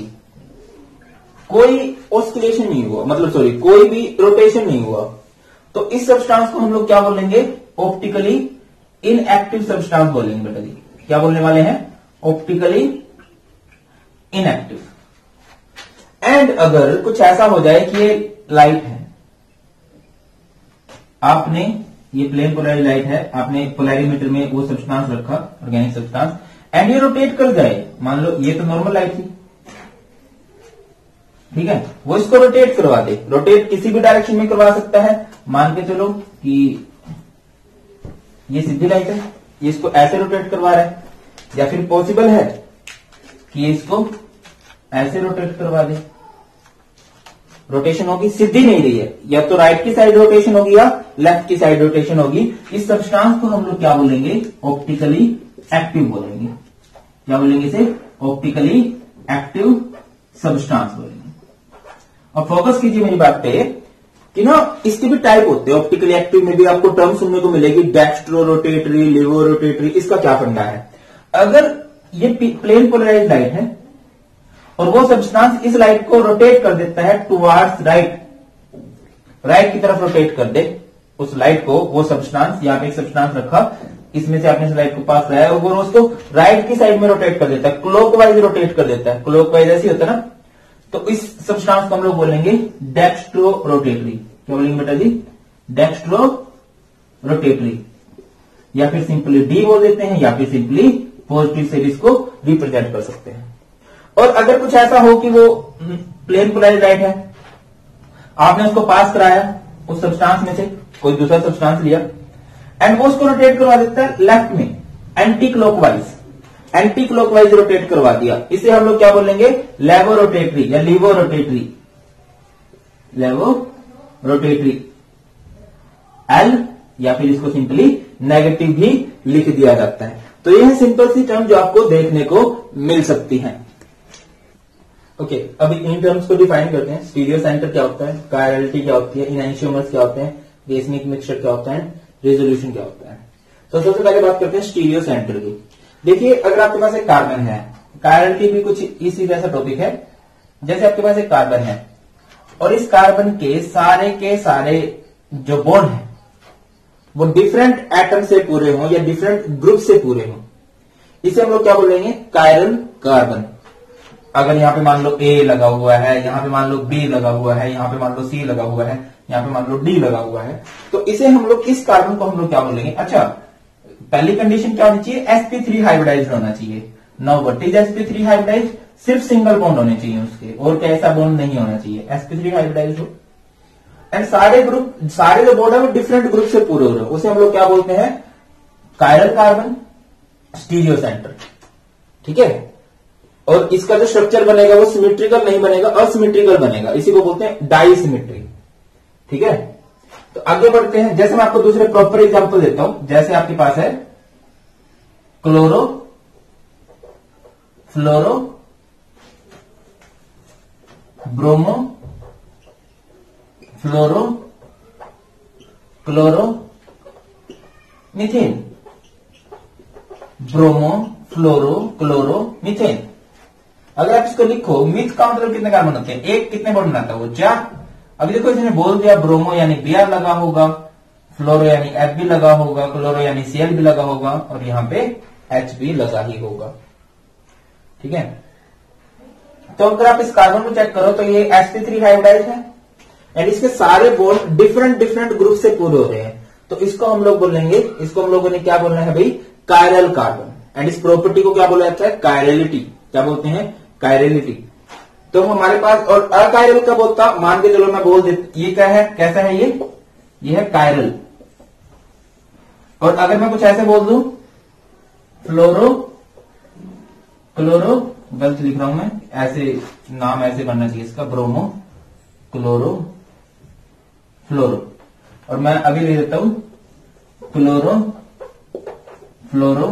कोई ऑस्किलेशन नहीं हुआ, मतलब सॉरी, कोई भी रोटेशन नहीं हुआ। तो इस सब्सटेंस को हम लोग क्या बोलेंगे? ऑप्टिकली इनएक्टिव सब्सटेंस बोलेंगे बेटा जी। क्या बोलने वाले हैं? Optically inactive. एंड अगर कुछ ऐसा हो जाए कि ये लाइट है, आपने ये प्लेन पोलराइज्ड लाइट है, आपने पोलैरीमीटर में वो सब्सटेंस रखा, ऑर्गेनिक सब्सटेंस, एंड ये रोटेट कर जाए। मान लो ये तो नॉर्मल लाइट थी, ठीक है, वो इसको रोटेट करवा दे। रोटेट किसी भी डायरेक्शन में करवा सकता है। मान के चलो कि ये सीधी लाइट है, ये इसको ऐसे रोटेट करवा रहा है, या फिर पॉसिबल है कि ये इसको ऐसे रोटेट करवा दे। रोटेशन होगी, सीधी नहीं रही है, या तो राइट की साइड रोटेशन होगी या लेफ्ट की साइड रोटेशन होगी। इस सब्सटेंस को हम लोग क्या बोलेंगे? ऑप्टिकली एक्टिव बोलेंगे। क्या बोलेंगे इसे? ऑप्टिकली एक्टिव सब्सटेंस बोलेंगे। और फोकस कीजिए मेरी बात पे कि ना, इसके भी टाइप होते हैं। ऑप्टिकली एक्टिव में भी आपको टर्म सुनने को मिलेगी, डेक्स्ट्रो रोटेटरी, लिवो रोटेटरी। इसका क्या फंडा है? अगर ये प्लेन पोलराइज्ड लाइट है और वो सब्सटेंस इस लाइट को रोटेट कर देता है टुवार्ड्स राइट, राइट की तरफ रोटेट कर दे उस लाइट को, वो सब्सटेंस, यहां पे एक सब्सटेंस रखा, इसमें से आपने इस लाइट को पास कराया और वो उसको राइट की साइड में रोटेट कर देता है, क्लॉकवाइज रोटेट कर देता है। क्लॉकवाइज ऐसी होता है ना, तो इस सब्सटेंस को हम लोग बोलेंगे डेक्स्ट्रो रोटेटरी। क्या बोलेंगे बेटा जी? डेक्स्ट्रो रोटेटरी, या फिर सिंपली डी बोल देते हैं, या फिर सिंपली पॉजिटिव से इसको रिप्रेजेंट कर सकते हैं। और अगर कुछ ऐसा हो कि वो प्लेन पोलराइज्ड लाइट है, आपने उसको पास कराया उस सब्सटेंस में से कोई दूसरा सब्सटेंस लिया, एंड वो उसको रोटेट करवा देता है लेफ्ट में, anti clockwise, anti clockwise rotate करवा दिया, इसे हम लोग क्या बोलेंगे? लेवो रोटेटरी या लीवो रोटेटरी। लेवो रोटेटरी, एल, या फिर इसको सिंपली नेगेटिव भी लिख दिया जाता है। तो यह है सिंपल सी टर्म जो आपको देखने को मिल सकती है। ओके, अभी इन टर्म्स को डिफाइन करते हैं। स्टीरियो सेंटर क्या होता है, कायरलिटी क्या होती है, इनएंशियोमर्स क्या होते हैं, रेसनिक मिक्सचर क्या होता है, रेजोल्यूशन क्या होता है। तो सबसे पहले बात करते हैं स्टीरियो सेंटर की। देखिए, अगर आपके पास एक कार्बन है, कायरलिटी भी कुछ इसी जैसा टॉपिक है। जैसे आपके पास एक कार्बन है और इस कार्बन के सारे जो बॉन्ड है वो डिफरेंट एटम से पूरे हों या डिफरेंट ग्रुप से पूरे हों, इसे हम लोग क्या बोलेंगे? Chiral carbon. अगर यहां पे मान लो ए लगा हुआ है, यहां पे मान लो बी लगा हुआ है, यहां पे मान लो सी लगा हुआ है, यहां पे मान लो डी लगा हुआ है, तो इसे हम लोग, इस कार्बन को हम लोग क्या बोलेंगे? अच्छा, पहली कंडीशन क्या होनी चाहिए? sp3 हाइब्रिडाइज्ड होना चाहिए। Now what is sp3 hybridized? सिर्फ सिंगल बॉन्ड होने चाहिए उसके, और क्या ऐसा बॉन्ड नहीं होना चाहिए। sp3 हाइब्रिडाइज्ड हो एंड सारे जो बॉन्ड है वो डिफरेंट ग्रुप से पूरे हो रहे, उसे हम लोग क्या बोलते हैं? Chiral carbon, stereo centre. ठीक है, और इसका जो स्ट्रक्चर बनेगा वो सिमेट्रिकल नहीं बनेगा, असिमेट्रिकल बनेगा, इसी को बोलते हैं डाइसिमेट्री। ठीक है, तो आगे बढ़ते हैं। जैसे मैं आपको दूसरे प्रॉपर एग्जांपल देता हूं, जैसे आपके पास है क्लोरो, फ्लोरो, ब्रोमो, फ्लोरो, क्लोरो, मीथेन, ब्रोमो, फ्लोरो, क्लोरो, मीथेन। अगर आप इसको लिखो, मिथ का मतलब कितने कार्बन होते हैं, एक कितने बॉन्ड बनाता है वो 4। अभी देखो इसने बोल दिया ब्रोमो यानी Br लगा होगा, फ्लोरो यानी F भी लगा होगा, क्लोरो यानी Cl भी लगा होगा, और यहाँ पे H भी लगा ही होगा। ठीक है, तो अगर आप इस कार्बन को चेक करो तो ये sp3 हाइब्रिडाइज है एंड इसके सारे बॉन्ड डिफरेंट डिफरेंट ग्रुप से पूरे हो रहे हैं। तो इसको हम लोग बोलेंगे, इसको हम लोगों ने क्या बोलना है भाई, कायरल कार्बन। एंड इस प्रॉपर्टी को क्या बोला जाता है, कायरलिटी। क्या बोलते हैं, कायरलिटी। तो हमारे पास, और अकायरल कब होता, मान के चलो मैं बोल देता, ये क्या है, कैसा है ये है कायरल। और अगर मैं कुछ ऐसे बोल दूं, फ्लोरो क्लोरो, गलत लिख रहा हूं मैं, ऐसे नाम ऐसे बनना चाहिए इसका, ब्रोमो क्लोरो फ्लोरो, और मैं अभी लिख देता हूं क्लोरो फ्लोरो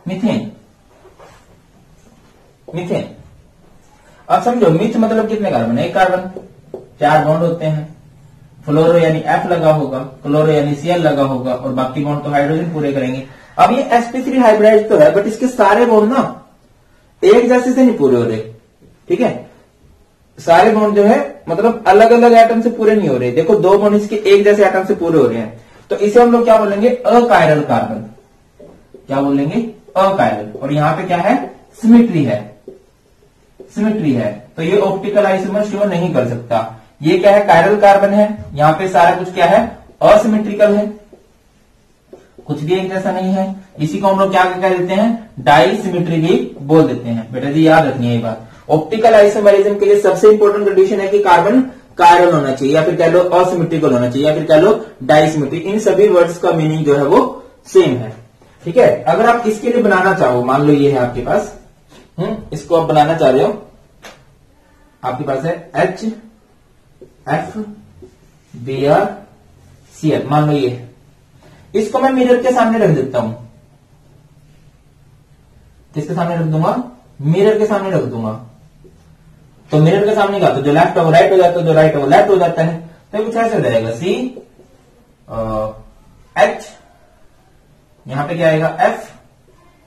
मीथेन। मीथेन, अब समझो मिथ मतलब कितने कार्बन है, एक कार्बन, 4 बॉन्ड होते हैं। फ्लोरो यानी F लगा होगा, क्लोरो यानी Cl लगा होगा, और बाकी बॉन्ड तो हाइड्रोजन पूरे करेंगे। अब ये sp3 हाइब्रिडाइज तो है, बट इसके सारे बॉन्ड ना एक जैसे से नहीं पूरे हो रहे। ठीक है, सारे बॉन्ड जो है मतलब अलग अलग एटम से पूरे नहीं हो रहे। देखो 2 बॉन्ड इसके एक जैसे एटम से पूरे हो रहे हैं, तो इसे हम लोग क्या बोलेंगे, अकायरल कार्बन। क्या बोलेंगे, अकायरल। और यहाँ पे क्या है, सिमेट्री है, सिमेट्री है, तो ये ऑप्टिकल आइसोमर शो नहीं कर सकता। ये क्या है, कायरल कार्बन है, यहाँ पे सारा कुछ क्या है, असिमेट्रिकल है, कुछ भी एक जैसा नहीं है। इसी को हम लोग क्या कह देते हैं, डाई सिमेट्री भी बोल देते हैं। बेटा जी याद रखनी है ये बात। ऑप्टिकल आइसोमेरिज्म के लिए सबसे इंपॉर्टेंट कंडीशन है कि कार्बन कायरल होना चाहिए, या फिर कह लो असिमेट्रिकल होना चाहिए, या फिर कह लो डाइसिमेट्री। इन सभी वर्ड्स का मीनिंग जो है वो सेम है। ठीक है, अगर आप इसके लिए बनाना चाहो, मान लो ये है आपके पास, इसको आप बनाना चाह रहे हो, आपके पास है HFBrCl, मान लो ये है, इसको मैं मिरर के सामने रख देता हूं। किसके सामने रख दूंगा, मिरर के सामने रख दूंगा। तो मिरर के सामने का तो जो लेफ्ट है वो राइट हो जाता है, जो राइट है वो लेफ्ट हो जाता है। तो कुछ ऐसे हो जाएगा, CH, यहां पे क्या आएगा, F,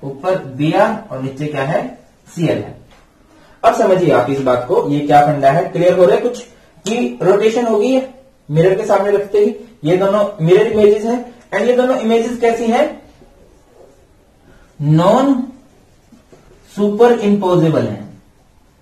ऊपर Br, और नीचे क्या है, Cl है। अब समझिए आप इस बात को, ये क्या फंडा है, क्लियर हो रहा है कुछ, कि रोटेशन होगी है मिरर के सामने रखते ही। ये दोनों मिरर इमेजेस हैं, एंड ये दोनों इमेजेस कैसी हैं, नॉन सुपर इम्पोजेबल है।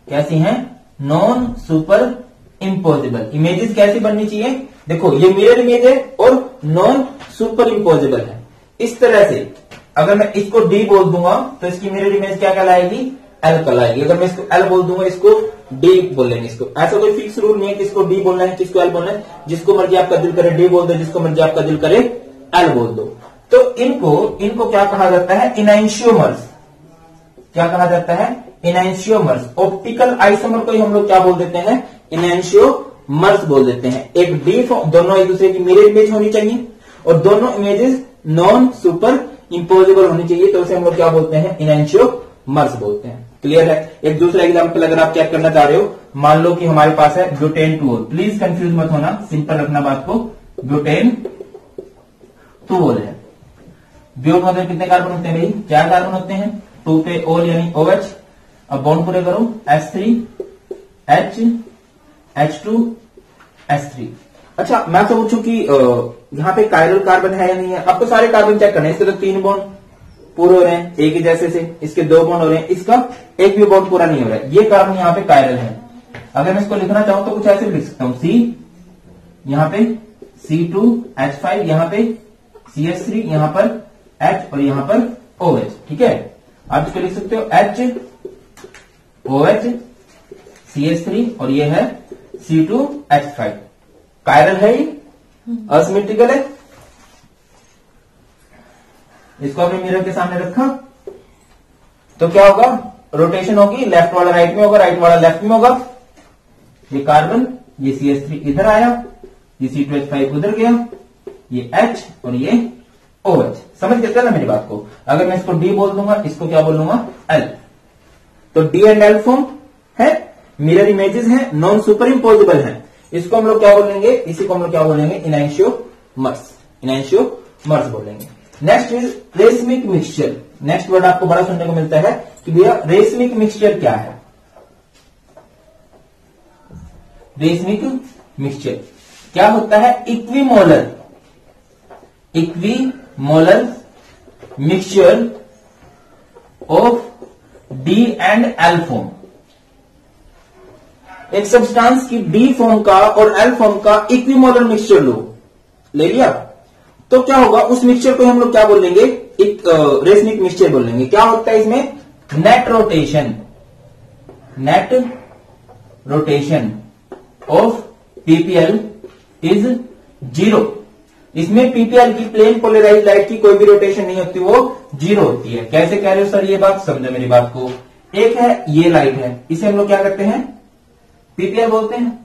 कैसी हैं, नॉन सुपर इम्पोजेबल। इमेजेस कैसी बननी चाहिए, देखो ये मिरर इमेज है और नॉन सुपर इम्पोजेबल है। इस तरह से अगर मैं इसको D बोल दूंगा तो इसकी मिरर इमेज क्या कहलाएगी, L कहलाएगी। अगर मैं इसको L बोल दूंगा, इसको D बोलेंगे। इसको ऐसा कोई फिक्स रूल नहीं है कि इसको D बोलना है, किसको L बोलना है। जिसको मर्जी आपका दिल करे D बोल दो, जिसको मर्जी आपका दिल करे L बोल दो। तो इनको क्या कहा जाता है, इनैंशियोमर्स। क्या कहा जाता है, इनैंशियोमर्स। ऑप्टिकल आइसोमर को ही हम लोग क्या बोल देते हैं, इनैंशियोमर्स बोल देते हैं। एक D दोनों एक दूसरे की मिरर इमेज होनी चाहिए, और दोनों इमेजेस नॉन सुपर इम्पोजेबल होनी चाहिए, तो उसे हम लोग क्या बोलते हैं, इनैंशियोमर्स बोलते हैं। क्लियर है। एक दूसरा एग्जांपल अगर आप चेक करना चाह रहे हो, मान लो कि हमारे पास है ब्यूटेन 2-ओल। प्लीज कंफ्यूज मत होना, सिंपल रखना बात को। ब्यूटेन 2-ओल है। ब्यूट मतलब कितने कार्बन होते हैं भाई, 4 कार्बन होते हैं। 2 पे ओल यानी OH। अब बॉन्ड पूरे करो, S3H H2 S3। अच्छा, मैं तो पूछूं कि यहाँ पे कायरल कार्बन है या नहीं है। अब तो सारे कार्बन चेक करने, इसके तो 3 बॉन्ड पूरे हो रहे हैं एक ही जैसे से, इसके 2 बॉन्ड हो रहे हैं, इसका एक भी बॉन्ड पूरा नहीं हो रहा है। ये कार्बन यहाँ पे कायरल है। अगर मैं इसको लिखना चाहूं तो कुछ ऐसे भी लिख सकता हूं, C यहाँ पे C2H5, यहाँ पे CH3, यहाँ पर H, और यहाँ पर OH। ठीक है, आप इसको लिख सकते हो HOH CH3, और ये है C2H5। कायरल है, ये असिमेट्रिकल है। इसको हमने मिरर के सामने रखा तो क्या होगा, रोटेशन होगी, लेफ्ट वाला राइट में होगा, राइट वाला लेफ्ट में होगा। ये कार्बन, ये CH3 इधर आया, ये C2H5 उधर गया, ये H और ये OH। समझ गए ना मेरी बात को। अगर मैं इसको D बोल दूंगा, इसको क्या बोलूंगा, L। तो D एंड L फॉर्म है, मिरर इमेजेस हैं, नॉन सुपर इम्पोजेबल है। इसको हम लोग क्या बोलेंगे, इसी को हम लोग क्या बोलेंगे, इनैंशियोमर्स। इनैंशियोमर्स बोलेंगे। Next is racemic mixture. Next word आपको बड़ा सुनने को मिलता है कि भैया रेसमिक मिक्सचर क्या है। रेसमिक मिक्सचर क्या होता है? Equimolar mixture of D and L form. एक सब्सटेंस की डी फॉर्म का और एल फॉर्म का इक्विमोलर मिक्सचर ले लिया तो क्या होगा? उस मिक्सचर को हम लोग क्या बोलेंगे? एक रेसमिक मिक्सचर बोलेंगे। क्या होता है इसमें? Net rotation of PPL is 0। इसमें पीपीएल की प्लेन पोलराइज्ड लाइट की कोई भी रोटेशन नहीं होती, वो 0 होती है। कैसे कह रहे हो सर ये बात? समझो मेरी बात को। एक है ये लाइट है, इसे हम लोग क्या करते हैं? पीपीएल बोलते हैं।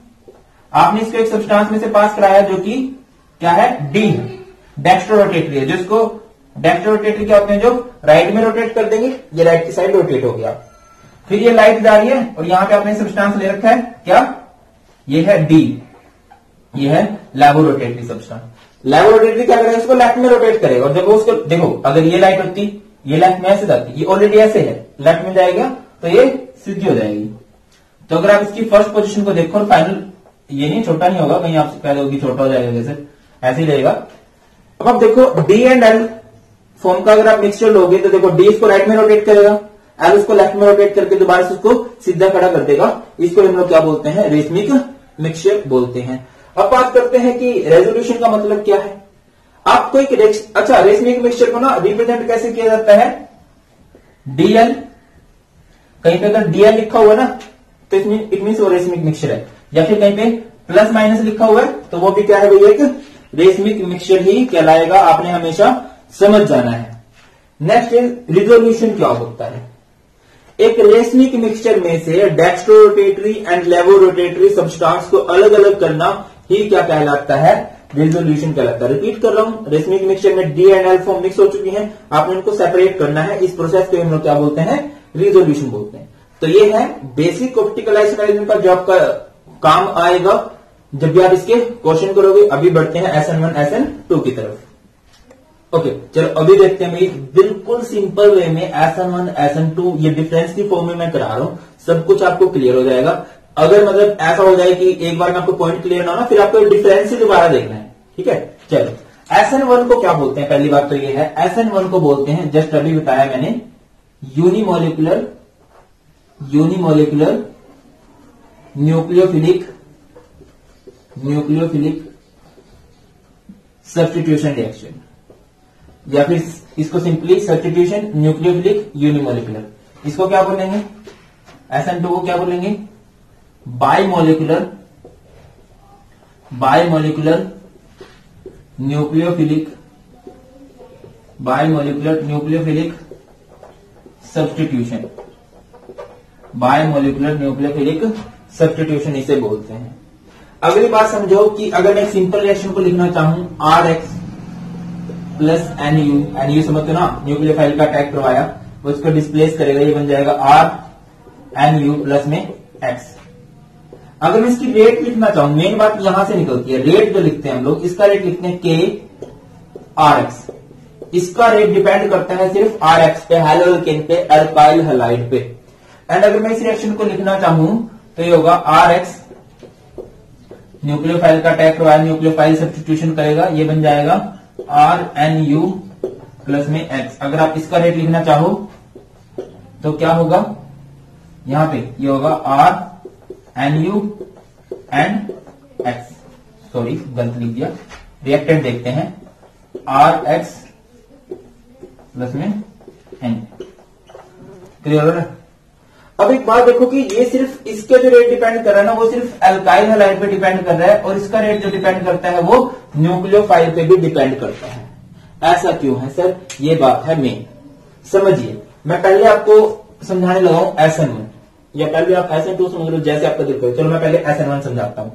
आपने इसको एक सब्सटेंस में से पास कराया जो कि क्या है? डी है, डेक्स्ट्रो रोटेटरी है। जिसको डेक्स्ट्रो रोटेटरी क्या होते हैं? जो राइट में रोटेट कर देंगे, ये राइट की साइड रोटेट हो गया। फिर ये लाइट जा रही है और यहां पे आपने सब्सटेंस ले रखा है क्या? ये है डी, ये है लैबोरोटेटरी सब्सटेंस। लैबोरोटेटरी क्या करेगा? इसको लेफ्ट में रोटेट करेगा। और जब वो उसको देखो, अगर ये लाइट होती, ये लेफ्ट में ऐसे जाती, ये ऑलरेडी ऐसे है, लेफ्ट में जाएगा तो ये सीधी हो जाएगी। तो अगर आप इसकी फर्स्ट पोजीशन को देखो और फाइनल, ये नहीं छोटा नहीं होगा, कहीं आपसे पहले होगी छोटा हो जाएगा, जैसे ऐसे ही रहेगा। अब आप देखो डी एंड एल फॉर्म का अगर आप मिक्सचर लोगे तो देखो डी इसको राइट में रोटेट करेगा, एल उसको लेफ्ट में रोटेट करके दोबारा से उसको सीधा खड़ा कर देगा। इसको हम लोग क्या बोलते हैं? रेसमिक मिक्सचर बोलते हैं। अब बात करते हैं कि रेजोल्यूशन का मतलब क्या है। आपको एक अच्छा रेसमिक मिक्सचर को ना रिप्रेजेंट कैसे किया जाता है? डीएल, कहीं पे अगर डीएल लिखा हुआ ना तो इट मीन्स वो रेसमिक मिक्सचर है, या फिर कहीं पे प्लस माइनस लिखा हुआ है तो वो भी क्या है? भैया एक रेसमिक मिक्सचर ही कहलाएगा। आपने हमेशा समझ जाना है। नेक्स्ट इज रिजोल्यूशन क्या होता है? एक रेसमिक मिक्सचर में से डेक्स्ट्रो रोटेटरी एंड लेवो रोटेटरी सब्सटेंस को अलग अलग करना ही क्या कहलाता है? रिजोल्यूशन कहलाता है। रिपीट कर रहा हूं, रेसमिक मिक्सचर में D and L form mix हो चुकी हैं, आपने उनको सेपरेट करना है। इस प्रोसेस को हम लोग क्या बोलते हैं? रिजोल्यूशन बोलते हैं। तो ये है बेसिक ऑप्टिकल आइसोमेरिज्म का जो आपका काम आएगा जब भी आप इसके क्वेश्चन करोगे। अभी बढ़ते हैं SN1 SN2 की तरफ। ओके, चलो अभी देखते हैं भाई बिल्कुल सिंपल वे में SN1 SN2 ये डिफरेंस की फॉर्म में मैं करा रहा हूं, सब कुछ आपको क्लियर हो जाएगा। अगर मतलब ऐसा हो जाए कि एक बार में आपको पॉइंट क्लियर ना हो ना, फिर आपको डिफरेंस ही दोबारा देखना है। ठीक है, चलो SN1 को क्या बोलते हैं? पहली बात तो ये है, SN1 को बोलते हैं, जस्ट अभी बताया मैंने, यूनिमोलिकुलर न्यूक्लियोफिलिक सब्स्टिट्यूशन रिएक्शन, या फिर इसको सिंपली सब्स्टिट्यूशन न्यूक्लियोफिलिक यूनिमोलिकुलर। इसको क्या बोलेंगे? SN2 को क्या बोलेंगे? बायमोलिकुलर न्यूक्लियोफिलिक सब्स्टिट्यूशन, इसे बोलते हैं। अगली बात समझो कि अगर मैं सिंपल रिएक्शन को लिखना चाहूं RX प्लस NU समझते हो ना, न्यूक्लियोफाइल का अटैक करवाया, वो इसको डिस्प्लेस करेगा, ये बन जाएगा RNU प्लस में X। अगर मैं इसकी रेट लिखना चाहूं, मेन बात यहां से निकलती है, रेट जो लिखते हैं हम लोग, इसका रेट लिखते हैं KRX। इसका रेट डिपेंड करता है सिर्फ RX पे, हैलोअल्केन पे, अल्काइल हैलाइड पे। एंड अगर मैं इस रिएक्शन को लिखना चाहूं तो ये होगा RX, न्यूक्लियोफाइल का अटैक करवाया, न्यूक्लियोफाइल सब्स्टिट्यूशन करेगा, ये बन जाएगा RNU प्लस में X। अगर आप इसका रेट लिखना चाहो तो क्या होगा? यहां पे ये होगा RNU एंड X। सॉरी गलत लिख दिया, रिएक्टेंट देखते हैं, RX प्लस में N। क्लियर है? अब एक बात देखो कि ये सिर्फ इसके जो रेट डिपेंड कर रहा है ना, वो सिर्फ अल्काइल हैलाइड पे डिपेंड कर रहा है, और इसका रेट जो डिपेंड करता है वो न्यूक्लियोफाइल पे भी डिपेंड करता है। ऐसा क्यों है सर? ये बात है मेन। समझिए, मैं पहले आपको समझाने लगा हूं SN1, या पहले आप SN2 समझ लो, जैसे आपका दिल करे। चलो मैं पहले SN1 समझाता हूं।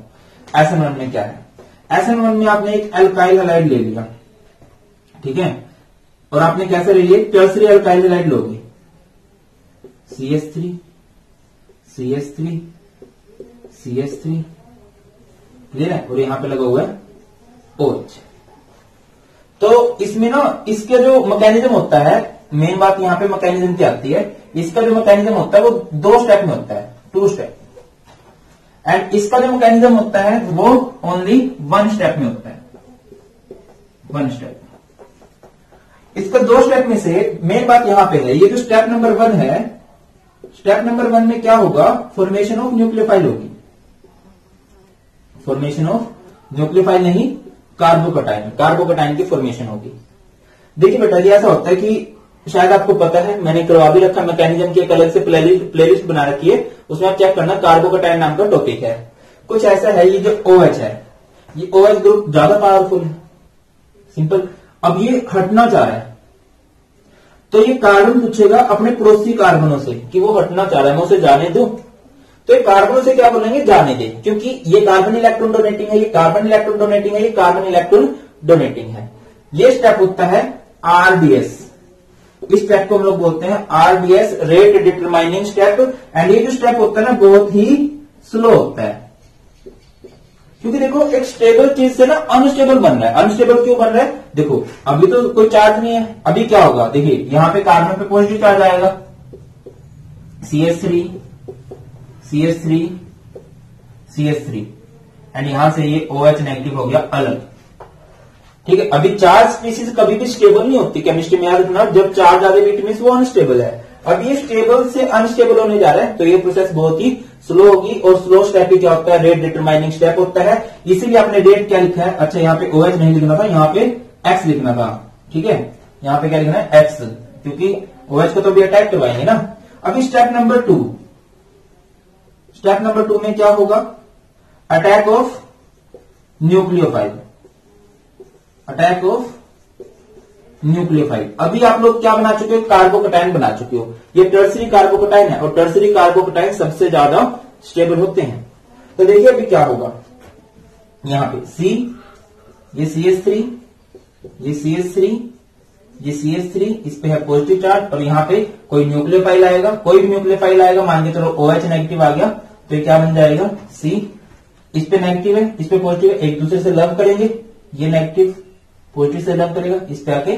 SN1 में क्या है? SN1 में आपने एक अल्काइल हैलाइड ले लिया, ठीक है, और आपने कैसे ले लिए? टर्सरी अल्काइल हैलाइड लोगे, CH3 क्लियर है, और यहां पे लगा हुआ है OH। तो इसमें ना इसका जो मैकेनिज्म होता है, मेन बात यहाँ पे मैकेनिज्म की आती है, इसका जो मैकेनिज्म होता है वो 2 स्टेप में होता है, 2 स्टेप, एंड इसका जो मैकेनिज्म होता है वो ओनली 1 स्टेप में होता है, 1 स्टेप। इसका 2 स्टेप में से मेन बात यहां पे है, ये जो स्टेप नंबर 1 है, स्टेप नंबर 1 में क्या होगा, फॉर्मेशन ऑफ न्यूक्लियोफाइल होगी, फॉर्मेशन ऑफ न्यूक्लियोफाइल नहीं, कार्बोकटाइन की फॉर्मेशन होगी। देखिए बेटा, ये ऐसा होता है कि शायद आपको पता है, मैंने करवा भी रखा, मैकेनिज्म की एक अलग से प्लेलिस्ट बना रखी है, उसमें आप चेक करना, कार्बोकटाइन नाम का टॉपिक है। कुछ ऐसा है, ये जो OH है, ये OH ग्रुप ज्यादा पावरफुल है, सिंपल। अब ये हटना चाह रहा है, तो ये कार्बन पूछेगा अपने पड़ोसी कार्बनों से कि वो हटना चाह रहा है, मैं उसे जाने दूं। तो ये कार्बनों से क्या बोलेंगे, जाने दे, क्योंकि ये कार्बन इलेक्ट्रॉन डोनेटिंग है, ये कार्बन इलेक्ट्रॉन डोनेटिंग है, ये कार्बन इलेक्ट्रॉन डोनेटिंग है। ये स्टेप होता है RDS, इस स्टेप को हम लोग बोलते हैं RDS, rate determining step. And ये जो स्टेप होता है ना, बहुत ही स्लो होता है, क्योंकि देखो एक स्टेबल चीज से ना अनस्टेबल बन रहा है। अनस्टेबल क्यों बन रहा है, देखो अभी तो कोई चार्ज नहीं है, अभी क्या होगा, देखिए यहां पे कार्बन पे पॉजिटिव चार्ज आएगा, CH3 CH3 CH3, एंड यहां से ये OH नेगेटिव हो गया अलग, ठीक है। अभी चार्ज स्पीसीज कभी भी स्टेबल नहीं होती केमिस्ट्री में, याद रखना, जब चार्ज आगे बीट में वो अनस्टेबल है। अब ये स्टेबल से अनस्टेबल होने जा रहा है, तो ये प्रोसेस बहुत ही स्लो होगी, और स्लो स्टेप ही क्या होता है, रेट डिटरमाइनिंग स्टेप होता है। इसीलिए आपने रेट क्या लिखा है, अच्छा यहाँ पे OH नहीं लिखना था, यहाँ पे X लिखना था, ठीक है। यहाँ पे क्या लिखना है, X, क्योंकि OH को तो भी अटैक करवाएंगे ना। अभी स्टेप नंबर 2, स्टेप नंबर 2 में क्या होगा, attack of nucleophile, attack of nucleophile. अभी आप लोग क्या बना चुके हो, कार्बोकटाइन बना चुके हो, ये टर्सरी कार्बोकटाइन है, और टर्सरी कार्बोकटाइन सबसे ज्यादा स्टेबल होते हैं। तो देखिए अभी क्या होगा, यहां पे C, ये CH3, ये CH3, ये CH3, इस पे है पॉजिटिव चार्ज, और यहाँ पे कोई न्यूक्लियोफाइल आएगा, कोई भी न्यूक्लियोफाइल आएगा, मान के चलो OH नेगेटिव आ गया, तो ये क्या बन जाएगा, C, इस पे नेगेटिव है, इस पे पॉजिटिव है, एक दूसरे से लव करेंगे, ये नेगेटिव पॉजिटिव से लव करेगा, इस पे आके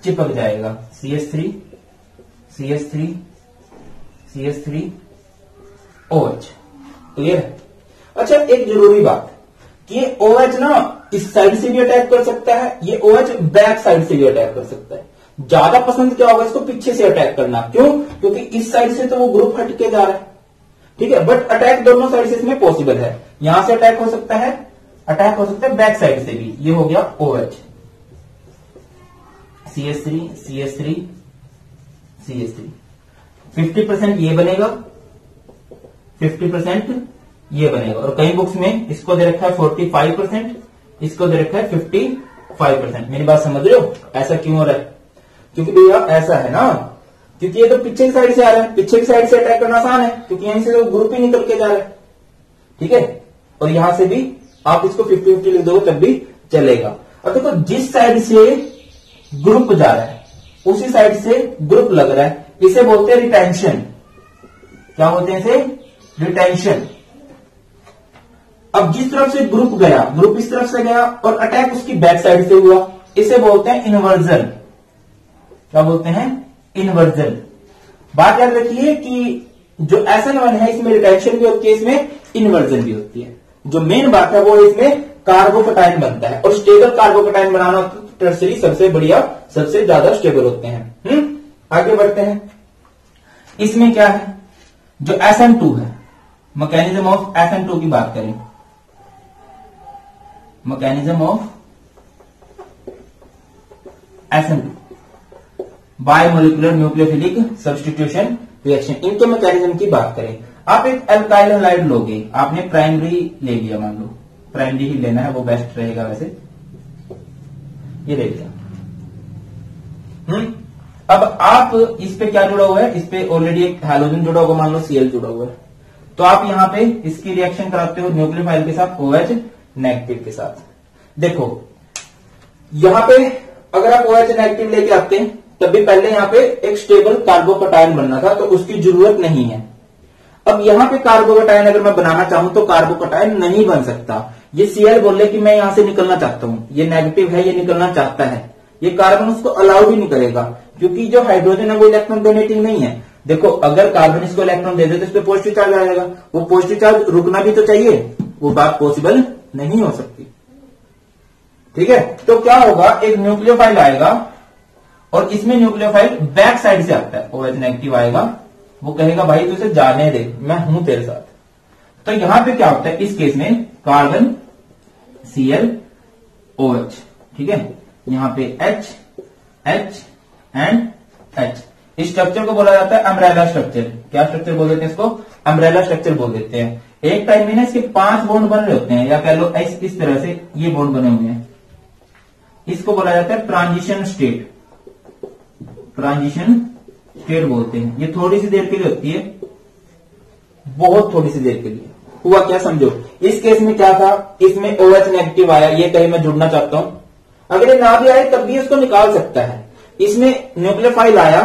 चिपक जाएगा, CH3 CH3 CH3 OH, clear है। अच्छा एक जरूरी बात, कि ये OH ना इस साइड से भी अटैक कर सकता है, ये OH बैक साइड से भी अटैक कर सकता है। ज्यादा पसंद क्या होगा इसको, पीछे से अटैक करना, क्यों, क्योंकि इस साइड से तो वो ग्रुप हटके जा रहा है, ठीक है, बट अटैक दोनों साइड से इसमें पॉसिबल है। यहां से अटैक हो सकता है, अटैक हो सकता है बैक साइड से भी, ये हो गया OH, CH3 CH3 CH3, 50% ये बनेगा, 50% ये बनेगा, और कई बुक्स में इसको दे रखा है 45%, इसको दे रखा है 55%। मेरी बात समझ रहे हो, ऐसा क्यों हो रहा है, क्योंकि भैया ऐसा है ना, क्योंकि ये तो पीछे की साइड से आ रहा है, पीछे की साइड से अटैक करना आसान है, क्योंकि यहीं से तो ग्रुप ही निकल के जा रहा है, ठीक है, और यहां से भी आप इसको 50-50 लिख दोगे तब भी चलेगा। और देखो जिस साइड से ग्रुप जा रहा है उसी साइड से ग्रुप लग रहा है, इसे बोलते हैं रिटेंशन। क्या बोलते हैं इसे, रिटेंशन। अब जिस तरफ से ग्रुप गया, ग्रुप इस तरफ से गया और अटैक उसकी बैक साइड से हुआ, इसे बोलते हैं इन्वर्जन। क्या बोलते हैं, इन्वर्जन। बात याद रखिए कि जो SN1 है इसमें रिटेंशन भी होती है, इसमें इन्वर्जन भी होती है। जो मेन बात है वो इसमें कार्बोकटाइन बनता है, और स्टेबल कार्बोकटाइन बनाना तो टर्सरी सबसे बढ़िया, सबसे ज्यादा स्टेबल होते हैं। आगे बढ़ते हैं, इसमें क्या है, जो SN2 है, मैकेनिज्म ऑफ SN2 की बात करें, mechanism of SN2, biomolecular nucleophilic substitution reaction, इनके मैकेनिज्म की बात करें। आप एक अल्काइल हैलाइड लोगे, आपने प्राइमरी ले लिया, मान लो प्राइमरी ही लेना है, वो बेस्ट रहेगा वैसे, ये ले लिया। अब आप इस पे क्या जुड़ा हुआ है, इस पे ऑलरेडी एक हैलोजन जुड़ा होगा, मान लो Cl जुड़ा हुआ है, तो आप यहां पे इसकी रिएक्शन कराते हो न्यूक्लियोफाइल के साथ, OH नेगेटिव के साथ। देखो यहां पे अगर आप OH नेगेटिव लेके आते हैं, तब भी पहले यहां पे एक स्टेबल कार्बोकटाइन बनना था, तो उसकी जरूरत नहीं है। अब यहां पे कार्बोकटाइन अगर मैं बनाना चाहूं तो कार्बोकटाइन नहीं बन सकता। ये Cl बोले कि मैं यहां से निकलना चाहता हूं, ये नेगेटिव है, ये निकलना चाहता है, ये कार्बन उसको अलाउ भी नहीं करेगा, क्योंकि जो हाइड्रोजन है वो इलेक्ट्रॉन डोनेटिंग नहीं है। देखो अगर कार्बन इसको इलेक्ट्रॉन दे दे तो इस पे पॉजिटिव चार्ज आ जाएगा, वो पॉजिटिव चार्ज रुकना भी तो चाहिए, वो बात पॉसिबल नहीं हो सकती। ठीक है, तो क्या होगा, एक न्यूक्लियोफाइल आएगा और इसमें न्यूक्लियोफाइल बैक साइड से आता है, OH नेगेटिव आएगा, वो कहेगा भाई तू इसे जाने दे, मैं हूं तेरे साथ। तो यहां पे क्या होता है, इस केस में कार्बन ClOH, ठीक है, यहां पे H एंड H। इस स्ट्रक्चर को बोला जाता है अम्ब्रेला स्ट्रक्चर। क्या स्ट्रक्चर बोल देते हैं इसको, अम्ब्रेला स्ट्रक्चर बोल देते हैं। एक टाइम में ना इसके 5 बॉन्ड बन रहे होते हैं, या कह लो इस तरह से ये बॉन्ड बने हुए हैं, इसको बोला जाता है ट्रांजिशन स्टेट। ट्रांजिशन स्टेट बोलते हैं। ये थोड़ी सी देर के लिए होती है, बहुत थोड़ी सी देर के लिए। हुआ क्या समझो, इस केस में क्या था, इसमें OH नेगेटिव आया, ये कहीं मैं जुड़ना चाहता हूं, अगर ये ना भी आए तब भी इसको निकाल सकता है। इसमें न्यूक्लियोफाइल आया,